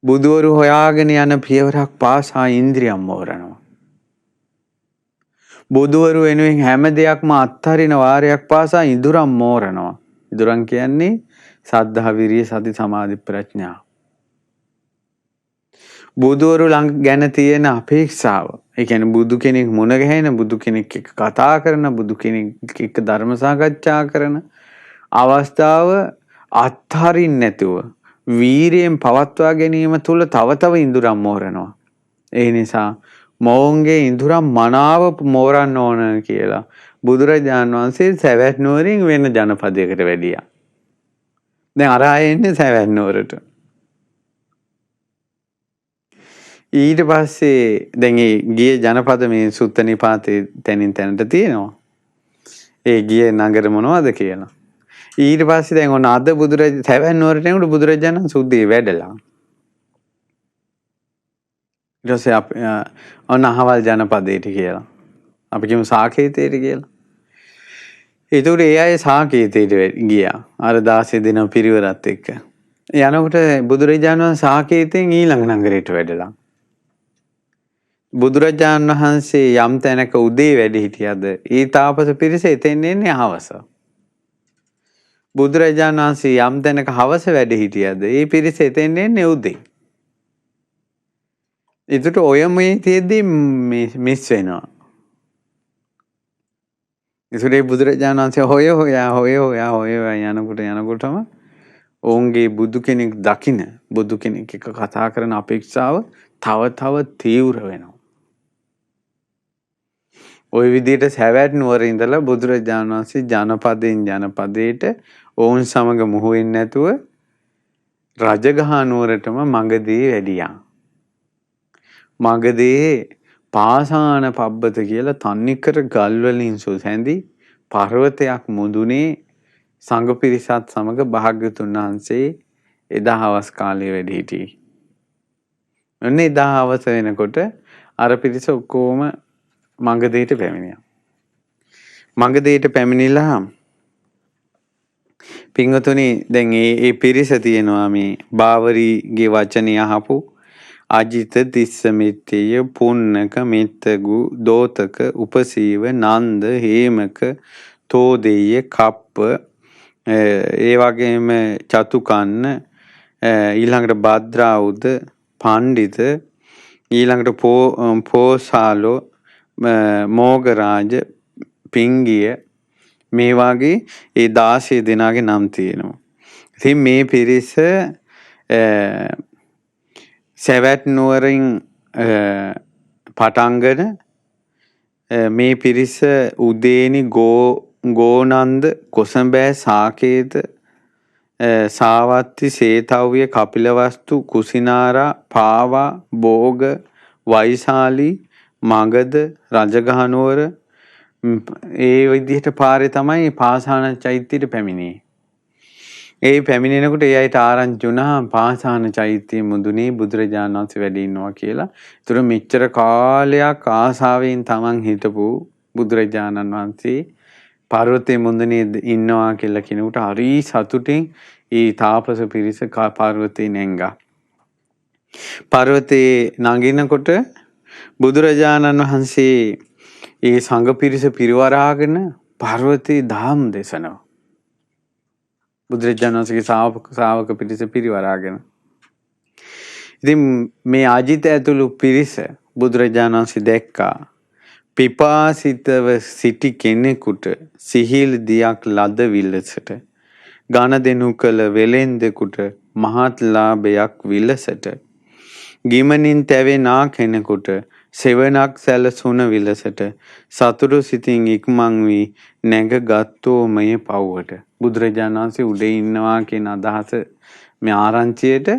බුදුවරු හොයාගෙන යන පියවරක් පාසා ඉන්ද්‍රියම් මෝරනවා. බුදුවරු වෙනුවෙන් හැම දෙයක්ම අත්හරින වාරයක් පාසා ඉඳුරම් මෝරනවා. ඉඳුරම් කියන්නේ සද්ධා විරිය සති සමාධි ප්‍රඥා. බුදුවරු ළඟ ගැන තියෙන අපේක්ෂාව. ඒ කියන්නේ බුදු කෙනෙක් මුණ ගැහෙන, බුදු කෙනෙක් එක්ක කතා කරන, බුදු කෙනෙක් එක්ක ධර්ම සාකච්ඡා කරන අවස්ථාව අත්හරින්න නැතුව වීරියෙන් පවත්වා ගැනීම තුළ තව ඉඳුරම් මෝරනවා. ඒ නිසා මොවුන්ගේ ඉඳුරම් මනාව මෝරන්න ඕන කියලා බුදුරජාණන් වහන්සේ සවැත් නුවරින් වෙන ජනපදයකට වැඩියා. දැන් අරහා එන්නේ සවැත් නුවරට. ඊට පස්සේ දැන් ඒ ගිය ජනපද මේ සුත්ත නිපාතේ තැනින් තැනට තියෙනවා. ඒ ගිය නගර මොනවද කියලා. ඊට පස්සේ දැන් ඔන්න අද සවැත් නුවරට එනකොට බුදුරජාණන් සුද්ධිය වැඩලා. ඊට පස්සේ අපි ඔන්න අහවල් ජනපදයට කියලා. අපි කියමු සාකේතයට කියලා. ඒතකොට ඒ අය සාකේතයට ගියා. අර 16 දෙනා පිරිවරත් එක්ක. යනකොට බුදුරජාණන් වහන්සේ සාකේතෙන් ඊළඟ නගරයට වැඩලා. බුදුරජාණන් වහන්සේ යම් තැනක උදේ වැඩ හිටියද ඒ තාපස පිරිස එතෙන් එන්නේ හවස. බුදුරජාණන් වහන්සේ යම් තැනක හවස වැඩ හිටියද ඒ පිරිස එතෙන් එන්නේ උදේ. ඒකට ඔය මේ තියෙද්දි මිස් වෙනවා. ඒසුරේ බුදුරජාණන් වහන්සේ හොය යනකොටම ඔවුන්ගේ බුදු කෙනෙක් දකින බුදු කෙනෙක් එක්ක කතා කරන අපේක්ෂාව තව තීව්‍ර වෙනවා. ওই විදිහට සැවැත් නුවර ඉඳලා බුදුරජාණන් වහන්සේ ජනපදයෙන් ජනපදයට ඔවුන් සමග මුහු වෙන්නේ නැතුව රජගහ නුවරටම මගදී වැඩියා. මගදී පාසාන පබ්බත කියලා තන්නිකර ගල් වලින් සුසැඳි පර්වතයක් මුදුනේ සංඝ පිරිසත් සමග භාග්‍යතුන් වහන්සේ එදා හවස් කාලේ වැඩ හිටියේ. ඔන්න එදා හවස වෙනකොට අර පිරිස ඔක්කොම මගදීට පැමිණියා. මගදීට පැමිණිලා පින්වතුනි දැන් ඒ පිරිස තියෙනවා මේ බාවරීගේ වචනේ අහපු අජිත තිස්ස මිත්තේය පුන්නක මිත්තගු දෝතක උපසීව නන්ද හේමක තෝදෙය කප්ප ඒ වගේම චතුකන්න ඊළඟට භද්‍රාවුද පණ්ඩිත ඊළඟට පෝසාලෝ මෝගරාජ පිංගිය මේ වගේ ඒ 16 දෙනාගේ නම් තියෙනවා. ඉතින් මේ පිරිස සැවැත් නුවරින් පටන්ගෙන මේ පිරිස උදේනි ගෝනන්ද කොසඹෑ සාකේත සාවත්ති සේතව්‍ය කපිලවස්තු කුසිනාරා පාවා බෝග වෛශාලී මගධ රජගහනුවර ඒ විදිහට පාරේ තමයි පාසාන චෛත්‍යයට පැමිණියේ. ඒ පැමිණෙනකොට ඒ අයට ආරංචි වුණා පාසාන චෛත්‍යයේ මුදුනේ බුදුරජාණන් වහන්සේ වැඩ ඉන්නවා කියලා. ඒතර මෙච්චර කාලයක් ආසාවෙන් තමන් හිටපු බුදුරජාණන් වහන්සේ පර්වතයේ මුදුනේ ඉන්නවා කියලා කිනුට හරි සතුටින් ඒ තාපස පිරිස පර්වතේ නැංගා. පර්වතේ නගිනකොට බුදුරජාණන් වහන්සේ ඒ සංඝ පිරිස පිරිවරාගෙන පර්වතේ දහම් දේශනවා. බුදුරජාණන් වහන්සේගේ ශ්‍රාවක පිරිස පිරිවරාගෙන. ඉතින් මේ අජිත ඇතුළු පිරිස බුදුරජාණන් වහන්සේ දැක්කා. පිපාසිතව සිටි කෙනෙකුට සිහිල් දියක් ලද විලසට ගණ දෙනු කළ වෙලෙන්දෙකුට මහත් ලාභයක් විලසට ගිමනින් තැවෙනා කෙනෙකුට සෙවණක් සැලසුන විලසට සතුරු සිතින් ඉක්මන් වී නැගගත්තෝ මය පව්වට. බුදුරජාණන් වහන්සේ උඩේ ඉන්නවා කියන අදහස මේ ආරංචියට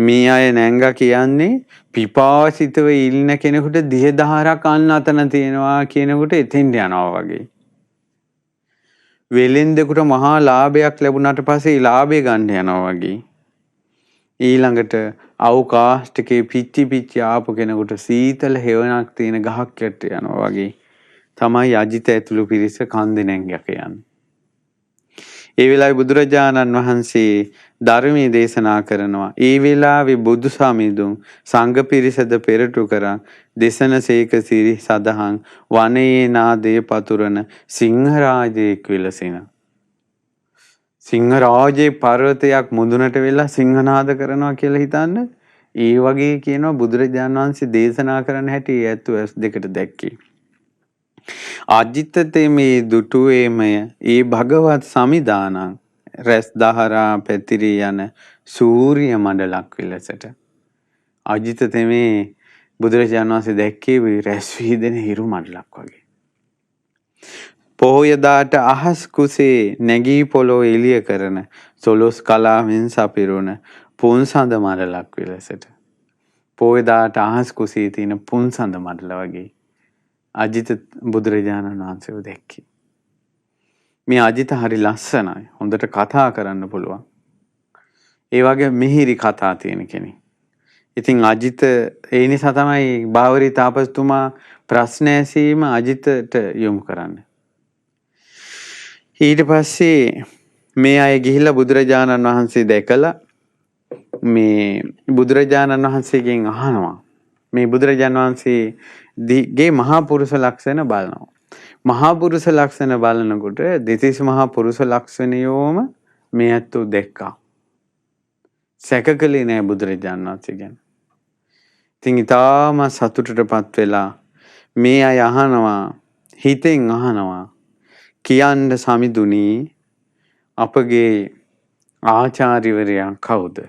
මේ අය නැංගා කියන්නේ පිපාසිතව ඉන්න කෙනෙකුට දිහදහරක් අන්න අතන තියෙනවා කියනකොට එතෙන්ට යනවා වගේ. වෙලෙන්දෙකුට මහා ලාභයක් ලැබුණාට පස්සේ ඒ ලාභය ගන්න යනවා වගේ. ඊළඟට අවකාශකේ පිච්චි ආපු කෙනෙකුට සීතල හේවණක් තියෙන ගහක් යට යනවා වගේ තමයි අජිත ඇතුළු පිරිස කන්දේ නැංගක යන්නේ. ඒ වෙලාවේ බුදුරජාණන් වහන්සේ ධර්මයේ දේශනා කරනවා. ඒ වෙලාවේ බුදු සමිඳුන් සංඝ පිරිසද පෙරටු කරන් දේශනසේක සිරි සදහන් වනයේ නාදයේ පතුරන සිංහරාජයෙක් විලසින. සිංහරාජේ පර්වතයක් මුදුනට වෙලා සිංහනාද කරනවා කියලා හිතන්න. ඒ වගේ කියනවා බුදුරජාණන් වහන්සේ දේශනා කරන්න හැටි ඇත්තු ඇස් දෙකට දැක්කේ. අජිතතේ මේ දුටුවේමය ඒ භගවත් සමිදානං රැස් දහරා පැතිරී යන සූර්ය මණ්ඩලක් විලසට. අජිතතේ මේ බුදුරජාණන් වහන්සේ දැක්කේ රැස් වීදෙන හිරු මණ්ඩලක් වගේ. පොහොයදාට අහස් කුසේ නැගී පොළොව එළිය කරන සොළොස් කලාවෙන් සපිරුණ පුන්සඳ මණ්ඩලක් විලසට. පොහොයදාට අහස් කුසේ තියෙන පුන්සඳ මණ්ඩල වගේ අජිත බුදුරජාණන් වහන්සේව දැක්කේ. මේ අජිත හරි ලස්සනයි. හොඳට කතා කරන්න පුළුවන්. ඒ වගේ මිහිරි කතා තියෙන කෙනෙක්. ඉතින් අජිත ඒ නිසා තමයි බාවරී තාපසතුමා ප්‍රශ්න ඇසීම අජිතට යොමු කරන්නේ. ඊට පස්සේ මේ අය ගිහිල්ලා බුදුරජාණන් වහන්සේ දැකලා මේ බුදුරජාණන් වහන්සේගෙන් අහනවා. මේ බුදුරජාණන් වහන්සේගේ මහා පුරුෂ ලක්ෂණ බලනවා. මහා පුරුෂ ලක්ෂණ බලනකොට දෙතිස් මහා පුරුෂ ලක්ෂණයෝම මේ ඇත්තෝ දැක්කා. සැකකලේ නෑ බුදුරජාණන් වහන්සේ ගැන. ඉතින් ඊටාම සතුටටපත් වෙලා මේ අය අහනවා, හිතෙන් අහනවා, කියන්න සමිඳුනි අපගේ ආචාර්යවරයා කවුද?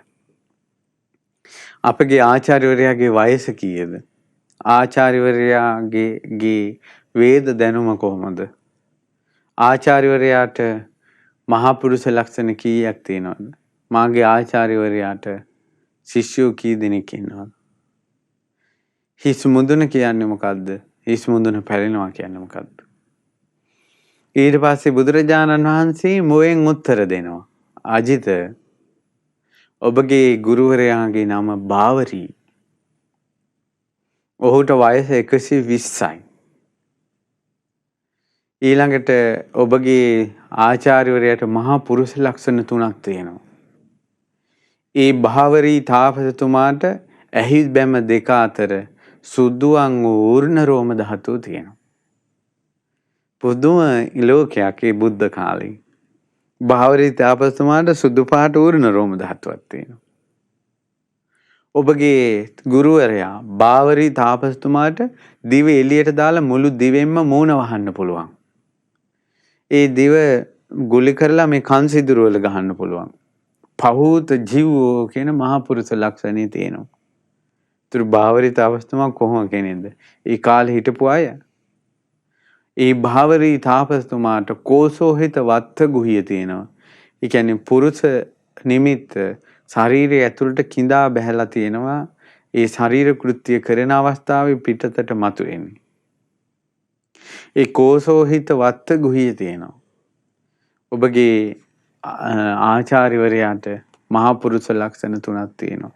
අපගේ ආචාර්යවරයාගේ වයස කීයද? ආචාර්යවරයාගේ වේද දැනුම කොහොමද? ආචාර්යවරයාට මහා පුරුෂ ලක්ෂණ කීයක් තියෙනවද? මාගේ ආචාර්යවරයාට ශිෂ්‍යයෝ කී දෙනෙක් ඉන්නවද? හිස් මුදුන කියන්නේ මොකද්ද? හිස් මුදුන පැලෙනවා කියන්නේ මොකද්ද? ඊට පස්සේ බුදුරජාණන් වහන්සේ මුවෙන් උත්තර දෙනවා. අජිත, ඔබගේ ගුරුවරයාගේ නම බාවරී. ඔහුට වයස 120යි. ඊළඟට ඔබගේ ආචාර්යවරයාට මහා පුරුෂ ලක්ෂණ 3ක් තියෙනවා. ඒ භාවරී තාපසතුමාට ඇහි බැම දෙක අතර සුදුවන් ඌර්ණ රෝම ධාතුව තියෙනවා. පුදුම ඉලෝකයක් ඒ බුද්ධ කාලේ. භාවරී තාපසතුමාට සුදු පාට ඌර්ණ රෝම ධාතුවක් තියෙනවා. ඔබගේ ගුරුවරයා භාවරී තාපසතුමාට දිව එළියට දාලා මුළු දිවෙන්ම මූණ වහන්න පුළුවන්. ඒ දිව ගුලි කරලා මේ කන් සිදුරු වල ගහන්න පුළුවන්. පහූත ජීවෝ කියන මහා පුරුෂ ලක්ෂණේ තියෙනවා. ඒතර භාවරී තාපසතුමා කොහොම කෙනෙක්ද? ඒ කාලේ හිටපු අය. ඒ භාවරී තාපසතුමාට කෝසෝහිත වත්ත ගුහිය තියෙනවා. ඒ කියන්නේ පුරුෂ නිමිත්ත ශරීරය ඇතුළට කිඳා බැහැලා තියෙනවා. ඒ ශරීර කෘත්‍ය කරන අවස්ථාවේ පිටතට මතුවෙන්නේ. ඒ කෝසෝහිත වත්ත ගුහිය තියෙනවා. ඔබගේ ආචාර්යවරයාට මහා පුරුෂ ලක්ෂණ 3ක් තියෙනවා.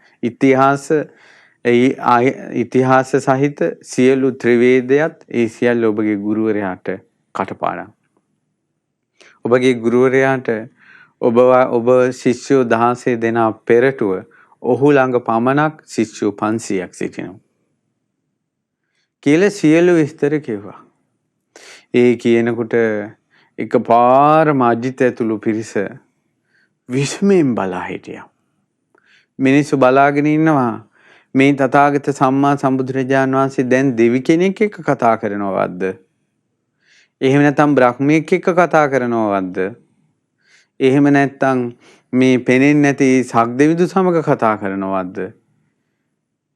ඉතිහාස සහිත සියලු ත්‍රිවේදයත් ඒ සියල්ල ඔබගේ ගුරුවරයාට කටපාඩම්. ඔබගේ ගුරුවරයාට ඔබ ශිෂ්‍යෝ 16 දෙනා පෙරටුව ඔහු ළඟ පමණක් ශිෂ්‍යෝ 500ක් සිටිනවා. කියලා සියලු විස්තර කිව්වා. ඒ කියනකොට එකපාරම අජිත ඇතුළු පිරිස විස්මයෙන් බලා හිටියා. මිනිස්සු බලාගෙන ඉන්නවා මේ තථාගත සම්මා සම්බුදුරජාණන් වහන්සේ දැන් දෙවි කෙනෙක් එක්ක කතා කරනවද? එහෙම නැත්නම් බ්‍රහ්මයෙක් එක්ක කතා කරනවද? එහෙම නැත්නම් මේ පෙනෙන්නේ නැති සක්දෙවිදු සමග කතා කරනවද?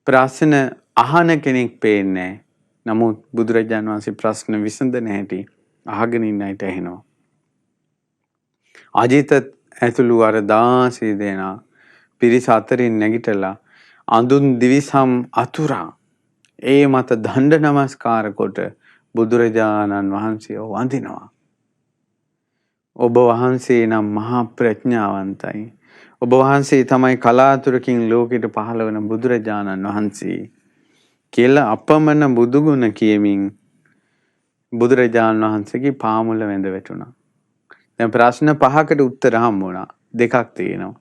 ප්‍රශ්න අහන කෙනෙක් පේන්නේ නැහැ. නමුත් බුදුරජාණන් වහන්සේ ප්‍රශ්න විසඳන හැටි අහගෙන ඉන්න අයට ඇහෙනවා. අජිත ඇතුළු අර 16 දෙනා පිරිස අතරින් නැගිටලා අඳුන් දිවිසම් අතුරා ඒ මත දණ්ඩ නමස්කාර කොට බුදුරජාණන් වහන්සේව වඳිනවා. ඔබ වහන්සේ නම් මහා ප්‍රඥාවන්තයි. ඔබ වහන්සේ තමයි කලාතුරකින් ලෝකෙට පහළ වන බුදුරජාණන් වහන්සේ කියලා අපමණ බුදුගුණ කියමින් බුදුරජාණන් වහන්සේගේ පාමුල වැඳ වැටුණා. දැන් ප්‍රශ්න 5කට උත්තර හම්බුණා. දෙකක් තියෙනවා.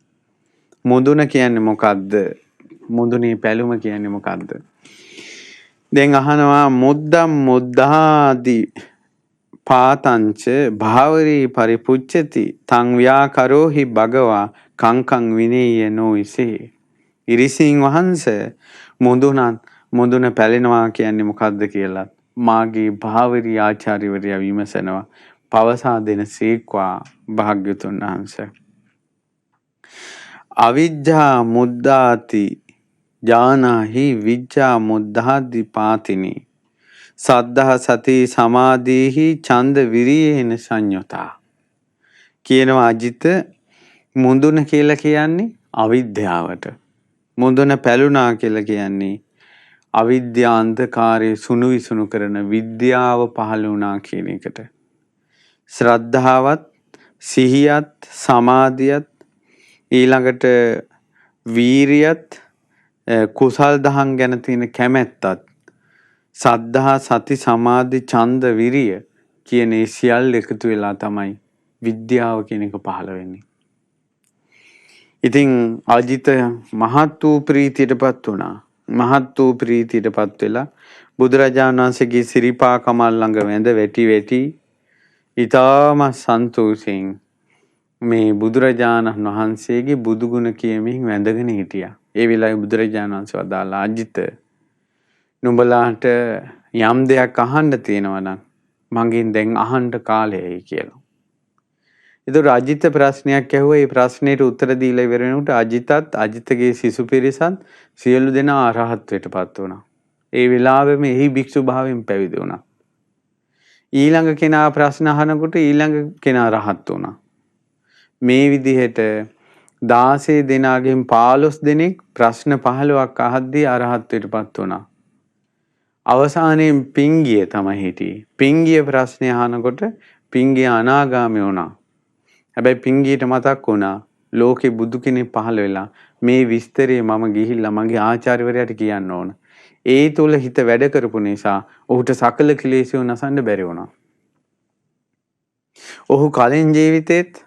මුදුන කියන්නේ මොකද්ද? මුදුනේ පැලුම කියන්නේ මොකද්ද? දැන් අහනවා මුද්දම් මුද්ධාදි පාතංච භාවරී පරිපුච්ඡති තං ව්‍යාකරෝහි භගවා කංකං විනේය නොයිසේ. ඉරිසින් වහන්සේ මුදුන පැලෙනවා කියන්නේ මොකද්ද කියලා මාගේ භාවරී ආචාර්යවරයා විමසනවා. පවසා දෙන සීක්වා භාග්‍යතුන් වහන්සේ. අවිජ්ජා මුද්දාති ඥානහි විජ්ජා මුද්ධාදි පාතිනි සද්ධා සති සමාධිහි ඡන්ද විරියේන සංයුතා. කියනවා අජිත මුදුන කියලා කියන්නේ අවිද්‍යාවට. මුදුන පැලුණා කියලා කියන්නේ අවිද්‍යා අන්ධකාරයේ සුණු විසුණු කරන විද්‍යාව පහළ වුණා කියන එකට. ශ්‍රද්ධාවත් සිහියත් සමාධියත් ඊළඟට වීරියත් කුසල් දහම් ගැන තියෙන කැමැත්තත් සද්ධා සති සමාධි ඡන්ද විරිය කියන ඒ සියල්ල එකතු වෙලා තමයි විද්‍යාව කියන එක පහළ වෙන්නේ. ඉතින් අජිත මහත් වූ ප්‍රීතියටපත් වුණා. මහත් වූ ප්‍රීතියටපත් වෙලා බුදුරජාණන් වහන්සේගේ සිරිපා කමල් ළඟ වැඳ වැටි ඊටම සන්තෝෂයෙන් මේ බුදුරජාණන් වහන්සේගේ බුදුගුණ කියමින් වැඳගෙන හිටියා. ඒ වෙලාවේ බුදුරජාණන් වහන්සේ වදාළා අජිත නුඹලාට යම් දෙයක් අහන්න තියෙනවා නම් මගෙන් දැන් අහන්න කාලයයි කියලා. ඒතර අජිත ප්‍රශ්නයක් ඇහුවා. ඒ ප්‍රශ්නෙට උත්තර දීලා ඉවර වෙනකොට අජිතත් අජිතගේ සිසු පිරිසත් සියලු දෙනා අරහත්ත්වයටපත් වුණා. ඒ වෙලාවෙම එහි භික්ෂු භාවයෙන් පැවිදි වුණා. ඊළඟ කෙනා ප්‍රශ්න අහනකොට ඊළඟ කෙනා රහත් වුණා. මේ විදිහට 16 දෙනාගෙන් 15 දෙනෙක් ප්‍රශ්න 15ක් අහද්දී අරහත්ත්වයටපත් වුණා. අවසානයේ පිංගිය තමයි හිටියේ. පිංගිය ප්‍රශ්නේ අහනකොට පිංගිය අනාගාමී වුණා. හැබැයි පිංගියට මතක් වුණා ලෝකේ බුදු කෙනෙක් පහළ වෙලා මේ විස්තරේ මම ගිහිල්ලා මගේ ආචාර්යවරයාට කියන්න ඕන. ඒ තුල හිත වැඩ කරපු නිසා ඔහුට සකල ක්ලේශය නසන්න බැරි වුණා. ඔහු කලින් ජීවිතෙත්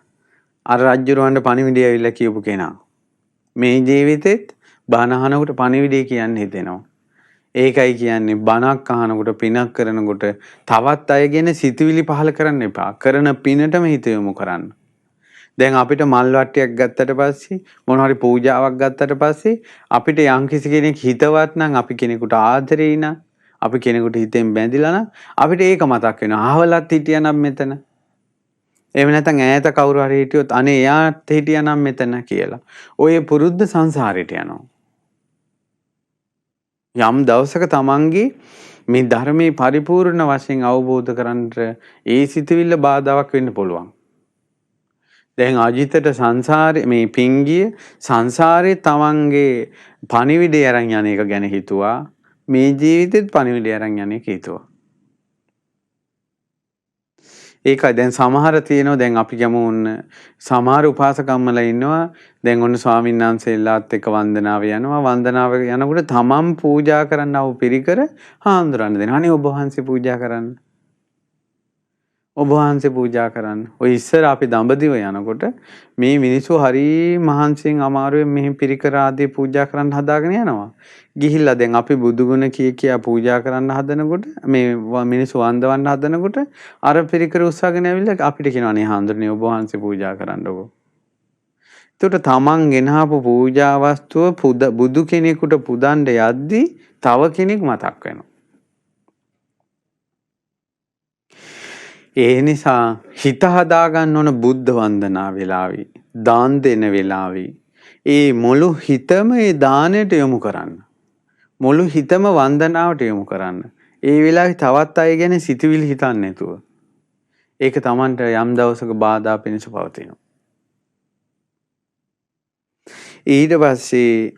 අර රජුරවන්ට පණිවිඩය ඇවිල්ලා කියපු කෙනා. මේ ජීවිතෙත් බණ අහනකොට පණිවිඩය කියන්න හිතෙනවා. ඒකයි කියන්නේ බණක් අහනකොට පිනක් කරනකොට තවත් අය ගැන සිතුවිලි පහල කරන්න එපා. කරන පිනටම හිත යොමු කරන්න. දැන් අපිට මල් වට්ටියක් ගත්තට පස්සේ මොන හරි පූජාවක් ගත්තට පස්සේ අපිට යම්කිසි කෙනෙක් හිතවත් නම් අපි කෙනෙකුට ආදරේ නම් අපි කෙනෙකුට හිතෙන් බැඳිලා නම් අපිට ඒක මතක් වෙනවා. අහවලත් හිටියනම් මෙතන. එහෙම නැත්නම් ඈත කවුරු හරි හිටියොත් අනේ එයාත් හිටියනම් මෙතන කියලා. ඔය පුරුද්ද සංසාරයට යනවා. යම් දවසක තමන්ගේ මේ ධර්මයේ පරිපූර්ණ වශයෙන් අවබෝධ කරගන්නට ඒ සිතවිල්ල බාධාවක් වෙන්න පුළුවන්. දැන් අජිතට සංසාරේ මේ පිංගිය සංසාරේ තමන්ගේ පණිවිඩය අරන් යන එක ගැන හිතුවා. මේ ජීවිතෙත් පණිවිඩය අරන් යන එක හිතුවා. ඒකයි දැන් සමහර තියෙනවා දැන් අපි ගමු ඔන්න සමහර උපාසකම්මලා ඉන්නවා දැන් ඔන්න ස්වාමීන් වහන්සේලාත් එක්ක වන්දනාව යනවා වන්දනාව යනකොට තමන් පූජා කරන්නව පිරිකර හාමුදුරන් දෙනවා. අනේ ඔබ වහන්සේ පූජා කරන්න. ඔබ වහන්සේ පූජා කරන්න. ඔය ඉස්සර අපි දඹදිව යනකොට මේ මිනිස්සු හරි මහන්සියෙන් අමාරුවෙන් මෙහි පිරිකර ආදී පූජා කරන්න හදාගෙන යනවා. ගිහිල්ලා දැන් අපි බුදුගුණ කියා පූජා කරන්න හදනකොට මේ මිනිස්සු වන්දවන්න හදනකොට අර පිරිකර උස්සගෙන ඇවිල්ලා අපිට කියනවා නේ හාමුදුරනේ ඔබ වහන්සේ පූජා කරන්නකෝ. එතකොට තමන් ගෙනහපු පූජා වස්තුව බුදු කෙනෙකුට පුදන්න යද්දී තව කෙනෙක් මතක් වෙනවා. ඒ නිසා හිත හදාගන්න ඕන බුද්ධ වන්දනා වෙලාවේ දාන් දෙන වෙලාවේ ඒ මුළු හිතම ඒ දාණයට යොමු කරන්න. මුළු හිතම වන්දනාවට යොමු කරන්න. ඒ වෙලාවේ තවත් අය ගැන සිතුවිලි හිතන්නේ නැතුව. ඒක Tamanට යම් දවසක බාධා පිණිස පවතිනවා. ඊට පස්සේ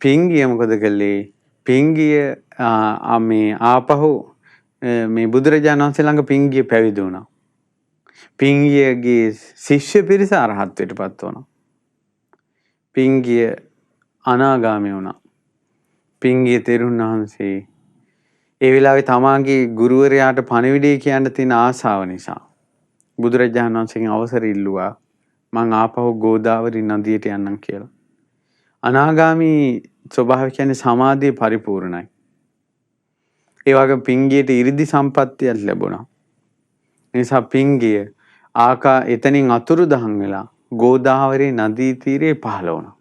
පිංගිය මොකද කළේ? පිංගිය මේ ආපහු මේ බුදුරජාණන් වහන්සේ ළඟ පිංගිය පැවිදි වුණා. පිංගියගේ ශිෂ්‍ය පිරිස අරහත්ත්වයටපත් වුණා. පිංගිය අනාගාමී වුණා. පිංගිය තෙරුන් වහන්සේ ඒ වෙලාවේ තමාගේ ගුරුවරයාට පණිවිඩය කියන්න තියෙන ආසාව නිසා බුදුරජාණන් වහන්සේගෙන් අවසර ඉල්ලුවා මං ආපහු ගෝදාවරි නදියට යන්නම් කියලා. අනාගාමී ස්වභාවය කියන්නේ සමාධිය පරිපූර්ණයි. ඒ වගේ පිංගියට 이르දි සම්පත්තියක් ලැබුණා. ඒ නිසා පිංගිය එතනින් අතුරුදහන් වෙලා ගෝදාවරි නදී තීරේ පහළ වුණා.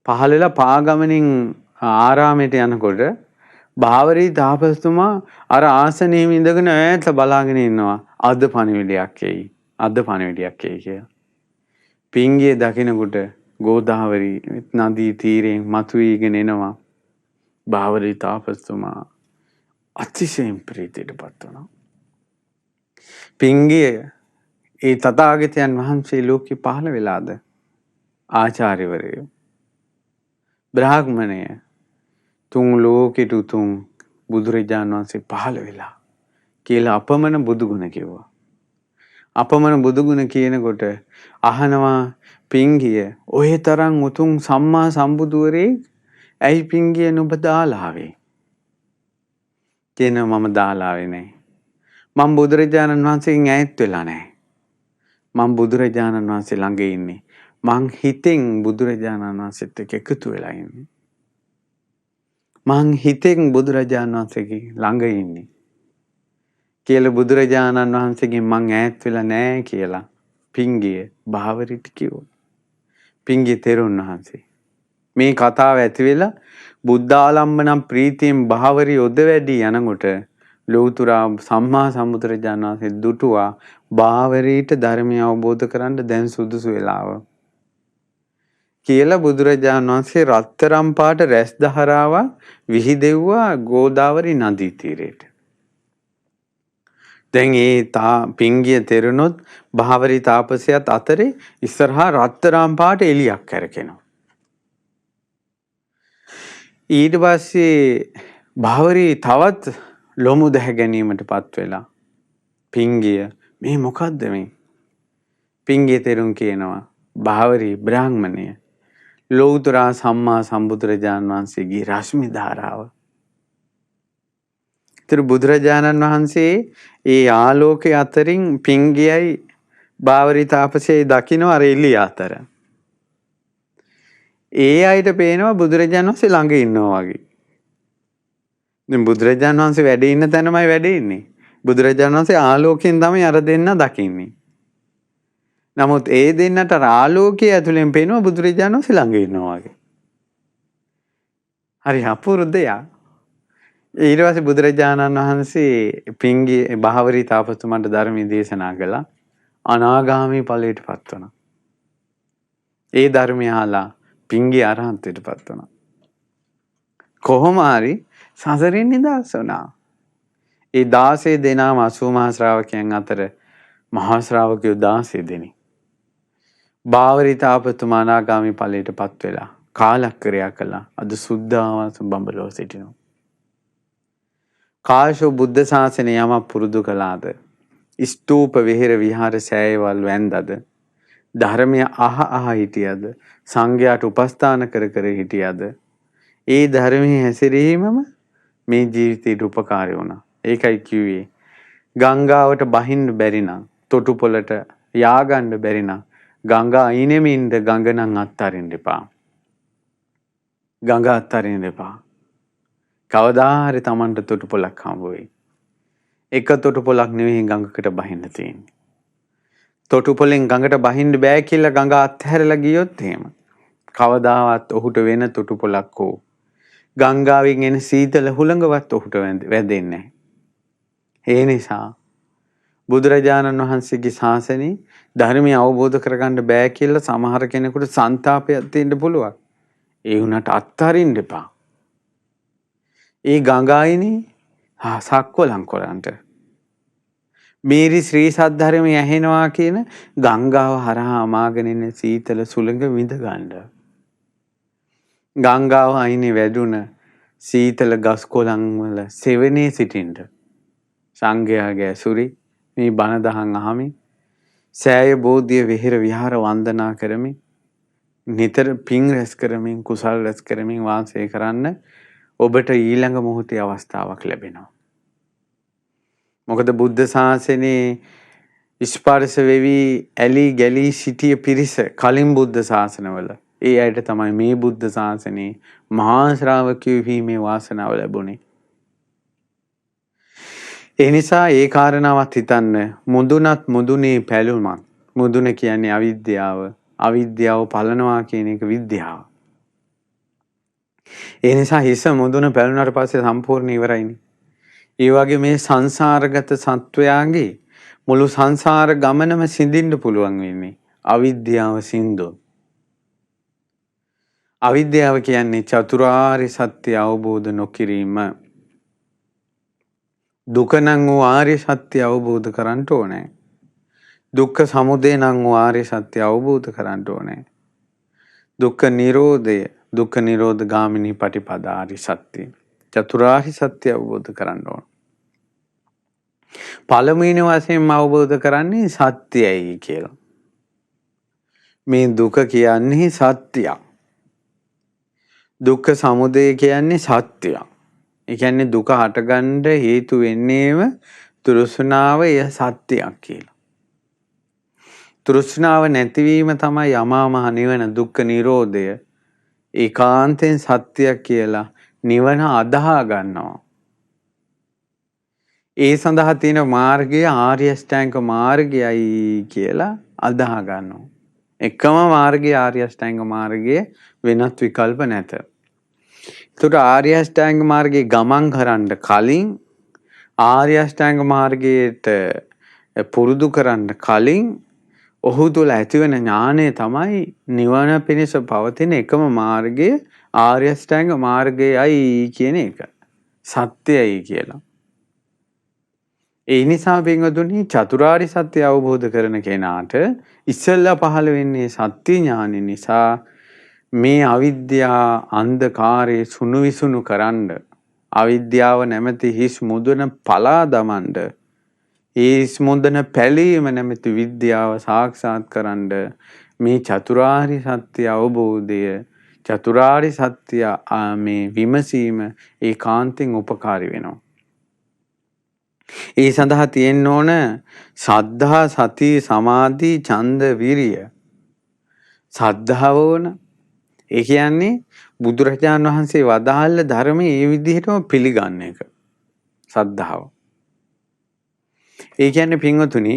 පහළ වෙලා පාගමනින් ආරාමයට යනකොට භාවරී තාපසතුමා අර ආසනයේ ඉඳගෙන ඈත බලාගෙන ඉන්නවා. අද පණිවිඩයක් එයි. අද පණිවිඩයක් එයි කියලා. පිංගිය දකිනකොට ගෝදාවරි නදී තීරයෙන් මතුවීගෙන එනවා. භාවරී තාපසතුමා අතිශයින් ප්‍රීතියටපත් වුණා. පිංගිය ඒ තථාගතයන් වහන්සේ ලෝකෙ පහළ වෙලාද ආචාර්යවරයෝ බ්‍රාහ්මණය තුන් ලෝකෙට උතුම් බුදුරජාණන් වහන්සේ පහළ වෙලා කියලා අපමණ බුදුගුණ කිව්වා. අපමණ බුදුගුණ කියනකොට අහනවා පිංගිය ඔය තරම් උතුම් සම්මා සම්බුදුවරේ ඇයි පිංගිය නුඹ දාලා ආවේ? කියන මම දාලා ආවේ නැහැ. මම බුදුරජාණන් වහන්සේගෙන් ඈත් වෙලා නැහැ. මම බුදුරජාණන් වහන්සේ ළඟ ඉන්නේ. මං හිතෙන් බුදුරජාණන් වහන්සේත් එක්ක එකතු වෙලා ඉන්නේ. මං හිතෙන් බුදුරජාණන් වහන්සේගේ ළඟ ඉන්නේ. කියලා බුදුරජාණන් වහන්සේගෙන් මං ඈත් වෙලා නැහැ කියලා පිංගිය භාවරිට කිව්වා. පිංගිය තෙරුන් වහන්සේ මේ කතාව ඇති වෙලා බුද්ධාලම්බනම් ප්‍රීතියෙන් භාවරි යොද වැඩි යනකොට ලෞතුරා සම්මා සම්බුදුරජාණන් වහන්සේ දුටුවා භාවරීට ධර්මය අවබෝධ කරන්න දැන් සුදුසු වෙලාව කියලා බුදුරජාණන් වහන්සේ රත්තරම් පාට රැස් දහරාවක් විහිදෙව්වා ගෝදාවරි නදී තීරයට. දැන් පිංගිය තෙරුණොත් භාවරි තාපසයාත් අතරේ ඉස්සරහා රත්තරන් පාට එලියක් කරකිනවා. ඊට පස්සේ භාවරි තවත් ලොමු දැහැ ගැනීමටපත් වෙලා පිංගිය මේ මොකද්ද මේ? පිංගිය තෙරුන් කියනවා භාවරි බ්‍රාහ්මණය ලෞතර සම්මා සම්බුදුරජාණන් වහන්සේගේ රශ්මි ධාරාව. ඒතර බුදුරජාණන් වහන්සේ ඒ ආලෝකයේ අතරින් පිංගියයි භාවරි තාපසයයි දකින්න අර එළිය අතර. ඒ අයට පේනවා බුදුරජාණන් වහන්සේ ළඟ ඉන්නවා වගේ. දැන් බුදුරජාණන් වහන්සේ වැඩ ඉන්න තැනමයි වැඩ ඉන්නේ. බුදුරජාණන් වහන්සේ ආලෝකයෙන් තමයි අර දෙන්න දකින්නේ. නමුත් ඒ දෙන්නට ආලෝකයේ ඇතුලෙන් පේනවා බුදුරජාණන් වහන්සේ ළඟ ඉන්නවා වගේ. හරි අපූර්ව දෙයක්. ඊට පස්සේ බුදුරජාණන් වහන්සේ පිංගිය භාවරි තාපසතුමාට ධර්මයේ දේශනා කළා. අනාගාමී ඵලයටපත් වුණා. ඒ ධර්මය අහලා පිංගිය අරහන්තයටපත් වුණා. කොහොම හරි සසරින් නිදහස් වුණා. ඒ 16 දෙනාම 80 මහා ශ්‍රාවකයන් අතර මහා ශ්‍රාවකයෝ 16 දෙනෙක්. භාවරි තාපසතුමා අනාගාමී ඵලයටපත් වෙලා කාලක්‍රියා කළා. අද සුද්ධාවාස බඹලව සිටිනවා. කාශ්‍යප බුද්ධ ශාසනය යමක් පුරුදු කළාද? ස්තූප විහෙර විහාර සෑයවල් වැන්දද? ධර්මය අහ හිටියද? සංඝයාට උපස්ථාන කර හිටියද? ඒ ධර්මයේ හැසිරීමම මේ ජීවිතේට උපකාරී වුණා. ඒකයි කිව්වේ ගංගාවට බහින්න බැරි නම් තොටුපොළට යආගන්න බැරි නම් ගංගා අයිනෙම ඉන්න ගඟ නම් අත්හරින්න එපා. ගඟ අත්හරින්න එපා. කවදා හරි Tamanට තොටුපොළක් හම්බ වෙයි. එක තොටුපොළක් නෙවෙයි ගඟකට බහින්න තියෙන්නේ. තොටුපොළෙන් ගඟට බහින්න බෑ කියලා ගඟ අත්හැරලා ගියොත් එහෙම කවදාවත් ඔහුට වෙන තොටුපොළක් හෝ ගංගාවෙන් එන සීතල හුළඟවත් ඔහුට වැදෙන්නේ නැහැ. ඒ නිසා බුදුරජාණන් වහන්සේගේ ශාසනය ධර්මය අවබෝධ කරගන්න බෑ කියලා සමහර කෙනෙකුට සංතාපයක් තියෙන්න පුළුවන්. ඒ වුණාට අත්හරින්න එපා. ඒ ගංගායිනේ සක්වලං කරන්ට මේරි ශ්‍රී සද්ධර්මය ඇහෙනවා කියන ගංගාව හරහා අමාගෙන එන සීතල සුළඟ විඳ ගන්න. ගංගාව අයිනේ වැඩුණ සීතල ගස් කොළන් වල සෙවණේ සිටින්න. සංඝයාගේ ඇසුරි මේ බණ දහම් අහමින් සෑය බෝධිය විහෙර විහාර වන්දනා කරමින් නිතර පිං රැස් කරමින් කුසල් රැස් කරමින් වාසය කරන්න ඔබට ඊළඟ මොහොතේ අවස්ථාවක් ලැබෙනවා. මොකද බුද්ධ ශාසනයේ ස්පර්ශ වෙවි ඇලි ගැලි සිටිය පිරිස කලින් බුද්ධ ශාසනවල ඒ අයට තමයි මේ බුද්ධ ශාසනයේ මහා ශ්‍රාවකයෝ වීමේ වාසනාව ලැබුණේ. ඒ නිසා ඒ කාරණාවත් හිතන්න මුදුනත් මුදුනේ පැළුමක්. මුදුන කියන්නේ අවිද්‍යාව. අවිද්‍යාව පලනවා කියන එක විද්‍යාව. ඒ නිසා හිස මුදුන පැළුණාට පස්සේ සම්පූර්ණ ඉවරයිනේ. ඒ වගේ මේ සංසාරගත සත්වයාගේ මුළු සංසාර ගමනම සිඳින්න පුළුවන් වෙන්නේ අවිද්‍යාව සින්දුව. අවිද්‍යාව කියන්නේ චතුරාර්ය සත්‍ය අවබෝධ නොකිරීම. දුක නම් වූ ආර්ය සත්‍ය අවබෝධ කරගන්න ඕනේ. දුක්ඛ සමුදය නම් වූ ආර්ය සත්‍ය අවබෝධ කරගන්න ඕනේ. දුක්ඛ නිරෝධය දුක්ඛ නිරෝධ ගාමිනී පටිපදා ආර්ය සත්‍ය චතුරාර්ය සත්‍ය අවබෝධ කරගන්න ඕන. පළමුවෙනි වශයෙන්ම අවබෝධ කරන්නේ සත්‍යයි කියලා. මේ දුක කියන්නේ සත්‍යයක්. දුක්ඛ සමුදය කියන්නේ සත්‍යයක්. ඒ කියන්නේ දුක හටගන්න හේතු වෙන්නේම තෘෂ්ණාව එය සත්‍යයක් කියලා. තෘෂ්ණාව නැතිවීම තමයි අමා මහ නිවන දුක්ඛ නිරෝධය ඒකාන්තයෙන් සත්‍යයක් කියලා නිවන අදහා ගන්නවා. ඒ සඳහා තියෙන මාර්ගය ආර්ය අෂ්ටාංග මාර්ගයයි කියලා අදහා ගන්නවා. එකම මාර්ගය ආර්ය අෂ්ටාංග මාර්ගයේ වෙනත් විකල්ප නැත. ඒතර ආර්ය අෂ්ටාංග මාර්ගයේ ගමන් කරන්න කලින් ආර්ය අෂ්ටාංග මාර්ගයට පුරුදු කරන්න කලින් ඔහු තුළ ඇතිවන ඥානය තමයි නිවන පිණිස පවතින එකම මාර්ගය ආර්ය අෂ්ටාංග මාර්ගයයි කියන එක. සත්‍යයි කියලා. ඒ නිසා පින්වතුනි චතුරාර්ය සත්‍ය අවබෝධ කරන කෙනාට ඉස්සෙල්ලා පහළ වෙන්නේ සත්‍ය ඥානෙ නිසා මේ අවිද්‍යා අන්ධකාරයේ සුණු විසුණු කරන්න අවිද්‍යාව නැමැති හිස් මුදුන පලා දමන්න ඒ හිස් මුදුන පැලීම නැමැති විද්‍යාව සාක්ෂාත් කරන්න මේ චතුරාර්ය සත්‍ය අවබෝධය චතුරාර්ය සත්‍ය මේ විමසීම ඒකාන්තයෙන් උපකාරී වෙනවා. ඒ සඳහා තියෙන්න ඕන සද්ධා සති සමාධි ඡන්ද විරිය. සද්ධාව ඕන. ඒ කියන්නේ බුදුරජාණන් වහන්සේ වදාළ ධර්මයේ ඒ විදිහටම පිළිගන්න එක. සද්ධාව. ඒ කියන්නේ පින්වතුනි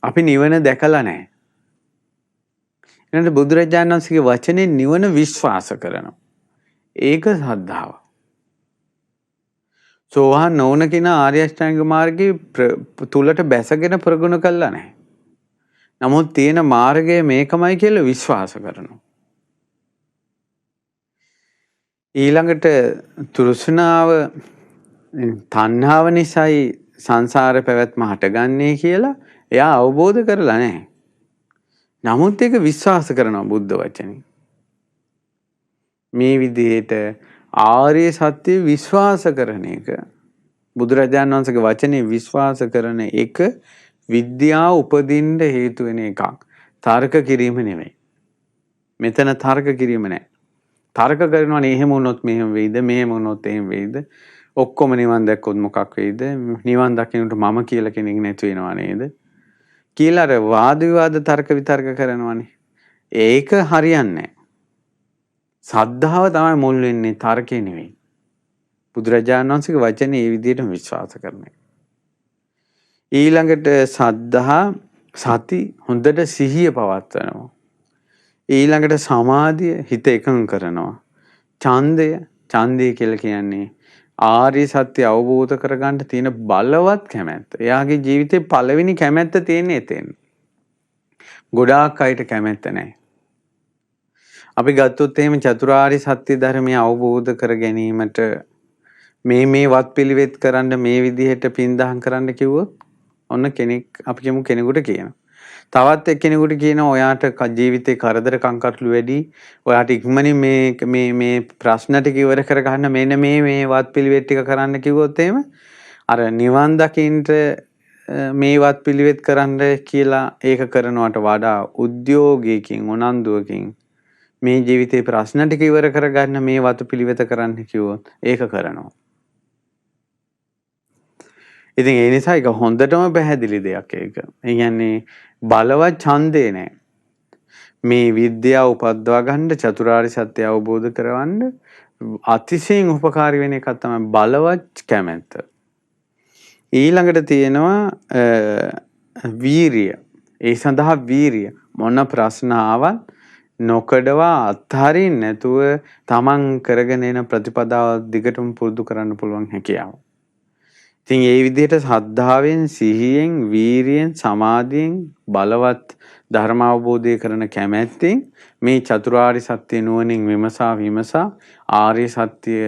අපි නිවන දැකලා නැහැ. එහෙනම් බුදුරජාණන් වහන්සේගේ වචනේ නිවන විශ්වාස කරනවා. ඒක සද්ධාව. සෝවාන් නොවන කෙනා ආර්ය අෂ්ටාංග මාර්ගයේ තුලට බැසගෙන ප්‍රගුණ කළා නැහැ. නමුත් තියෙන මාර්ගය මේකමයි කියලා විශ්වාස කරනවා. ඊළඟට තෘෂ්ණාව තණ්හාව නිසායි සංසාර පැවැත්ම හටගන්නේ කියලා එයා අවබෝධ කරලා නැහැ. නමුත් ඒක විශ්වාස කරනවා බුද්ධ වචනේ. මේ විදිහට ආර්ය සත්‍ය විශ්වාස කරන එක බුදුරජාණන් වහන්සේගේ වචනේ විශ්වාස කරන එක විද්‍යාව උපදින්න හේතු වෙන එකක්. තර්ක කිරීම නෙමෙයි. මෙතන තර්ක කිරීම නෑ. තර්ක කරනවානේ එහෙම වුණොත් මෙහෙම වෙයිද මෙහෙම වුණොත් එහෙම වෙයිද ඔක්කොම නිවන් දැක්කොත් මොකක් වෙයිද නිවන් දකින්නට මම කියලා කෙනෙක් නැති වෙනව නේද කියලා අර වාද විවාද තර්ක විතර්ක කරනවානේ. ඒක හරියන්නේ නෑ. සද්ධාව තමයි මුල් වෙන්නේ තර්කේ නෙවෙයි. බුදුරජාණන් වහන්සේගේ වචනේ මේ විදිහට විශ්වාස කරන එක. ඊළඟට සද්ධා සති හොඳට සිහිය පවත්වනවා. ඊළඟට සමාධිය හිත එකඟ කරනවා. ඡන්දය කියලා කියන්නේ ආර්ය සත්‍ය අවබෝධ කරගන්න තියෙන බලවත් කැමැත්ත. එයාගේ ජීවිතේ පළවෙනි කැමැත්ත තියෙන්නේ එතෙන්. ගොඩාක් අයට කැමැත්ත නැහැ. අපි ගත්තොත් එහෙම චතුරාර්ය සත්‍ය ධර්මය අවබෝධ කර ගැනීමට මේ වත්පිළිවෙත් කරන්න මේ විදිහට පින්දහම් කරන්න කිව්වොත් ඔන්න කෙනෙක් අපි කියමු කෙනෙකුට කියනවා. තවත් එක්කෙනෙකුට කියනවා ඔයාට ජීවිතේ කරදර කංකටොළු වැඩි. ඔයාට ඉක්මනින් මේ ප්‍රශ්න ටික ඉවර කර ගන්න මෙන්න මේ වත්පිළිවෙත් ටික කරන්න කිව්වොත් එහෙම අර නිවන් දකින්න මේ වත්පිළිවෙත් කරන්න කියලා ඒක කරනවට වඩා උද්‍යෝගයකින් උනන්දුවකින් මේ ජීවිතේ ප්‍රශ්න ටික ඉවර කරගන්න මේ වත්පිළිවෙත කරන්න කිව්වොත් ඒක කරනවා. ඉතින් ඒ නිසා ඒක හොඳටම පැහැදිලි දෙයක් ඒක. ඒ කියන්නේ බලවත් ඡන්දේ නැහැ. මේ විද්‍යාව උපද්දවා ගන්න චතුරාර්ය සත්‍ය අවබෝධ කරවන්න අතිශයින් උපකාරී වෙන එකක් තමයි බලවත් කැමැත්ත. ඊළඟට තියෙනවා වීරිය. ඒ සඳහා වීරිය මොන ප්‍රශ්න ආවත් නොකඩවා අත්හරින්න නැතුව තමන් කරගෙන එන ප්‍රතිපදාව දිගටම පුරුදු කරන්න පුළුවන් හැකියාව. ඉතින් ඒ විදිහට ශ්‍රද්ධාවෙන් සිහියෙන් වීරියෙන් සමාධියෙන් බලවත් ධර්ම අවබෝධය කරන කැමැත්තෙන් මේ චතුරාර්ය සත්‍ය නුවණින් විමසා ආර්ය සත්‍ය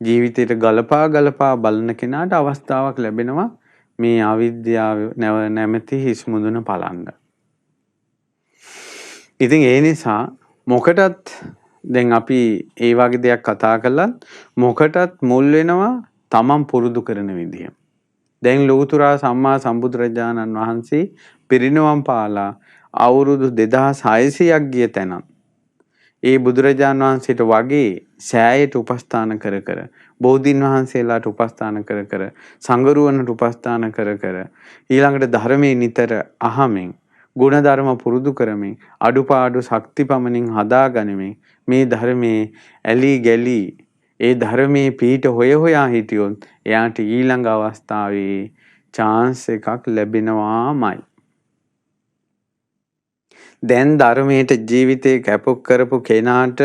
ජීවිතයට ගලපා බලන කෙනාට අවස්ථාවක් ලැබෙනවා මේ අවිද්‍යාව නැමැති හිස් මුදුන පලන්න. ඉතින් ඒ නිසා මොකටත් දැන් අපි ඒ වගේ දෙයක් කතා කළත් මොකටත් මුල් වෙනවා තමන් පුරුදු කරන විදිය. දැන් ලෝතුරා සම්මා සම්බුදුරජාණන් වහන්සේ පිරිනිවන් පාලා අවුරුදු 2600ක් ගිය තැනක්. ඒ බුදුරජාණන් වහන්සේට වගේ සෑයට උපස්ථාන කර බෝධීන් වහන්සේලාට උපස්ථාන කර සංගරුවනට උපස්ථාන කර ඊළඟට ධර්මයේ නිතර අහමින් ගුණධර්ම පුරුදු කරමින් අඩුපාඩු ශක්ති පමණින් හදා ගනිමින් මේ ධර්මයේ ඇලී ගැලී ඒ ධර්මයේ පීඨ හොයා හිටියොත් එයාට ඊළඟ අවස්ථාවේ chance එකක් ලැබෙනවාමයි. දැන් ධර්මයට ජීවිතේ කැප කරපු කෙනාට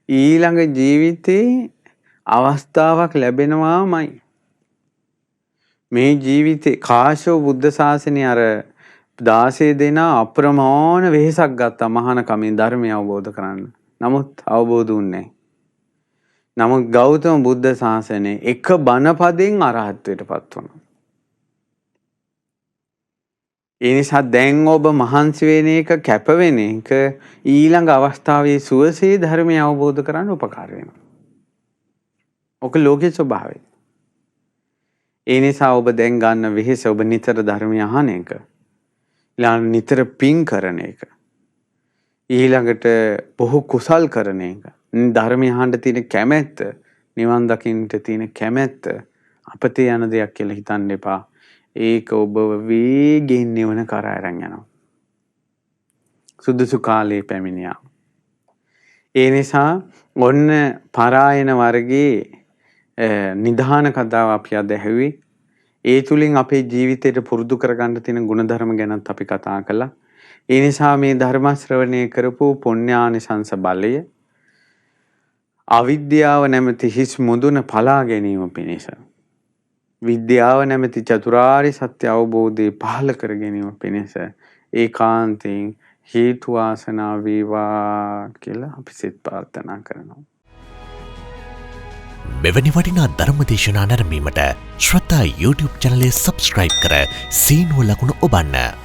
ඊළඟ ජීවිතේ අවස්ථාවක් ලැබෙනවාමයි. මේ ජීවිතේ කාශ්‍යප බුද්ධ ශාසනය අර 16 දෙනා අප්‍රමාණ වෙහෙසක් ගත්තා මහාන කමින් ධර්මය අවබෝධ කරන්න. නමුත් අවබෝධ වුණේ නැහැ. නමුත් ගෞතම බුද්ධ ශාසනය එක බණ පදයෙන් අරහත්ත්වයට පත් වුණා. ඒ නිසා දැන් ඔබ මහන්සි වෙන එක කැප වෙන එක ඊළඟ අවස්ථාවේ සුවසේ ධර්මය අවබෝධ කරගන්න උපකාර වෙනවා. ඔක ලෝකයේ ස්වභාවය. ඒ නිසා ඔබ දැන් ගන්න වෙහෙස ඔබ නිතර ධර්මය අහන එක. ඊළඟ නිතර පින් කරන එක. ඊළඟට බොහෝ කුසල් කරන එක. ධර්මය අහන්න තියෙන කැමැත්ත, නිවන් දකින්නට තියෙන කැමැත්ත අපතේ යන දෙයක් කියලා හිතන්න එපා. ඒක ඔබ වේගෙන් නිවන කරා අරන් යනවා. සුදුසු කාලේ පැමිණියා. ඒ නිසා ඔන්න පරායන වර්ගයේ නිධාන කතාව අපි අද ඇහුවේ. ඒ තුලින් අපේ ජීවිතයට පුරුදු කරගන්න තියෙන ගුණධර්ම ගැනත් අපි කතා කළා. ඒ නිසා මේ ධර්ම ශ්‍රවණය කරපු පුණ්‍යානිසංස බලය අවිද්‍යාව නැමැති හිස් මුදුන පලා ගැනීම පිණිස, විද්‍යාව නැමැති චතුරාර්ය සත්‍ය අවබෝධය පහළ කර ගැනීම පිණිස ඒකාන්තයෙන් හේතු වාසනා වේවා කියලා අපි සිත ප්‍රාර්ථනා කරනවා. මෙවැනි වටිනා ධර්ම දේශනා නැරඹීමට ශ්‍රද්ධා YouTube චැනලය සබ්ස්ක්‍රයිබ් කර සීනුව ලකුණ ඔබන්න.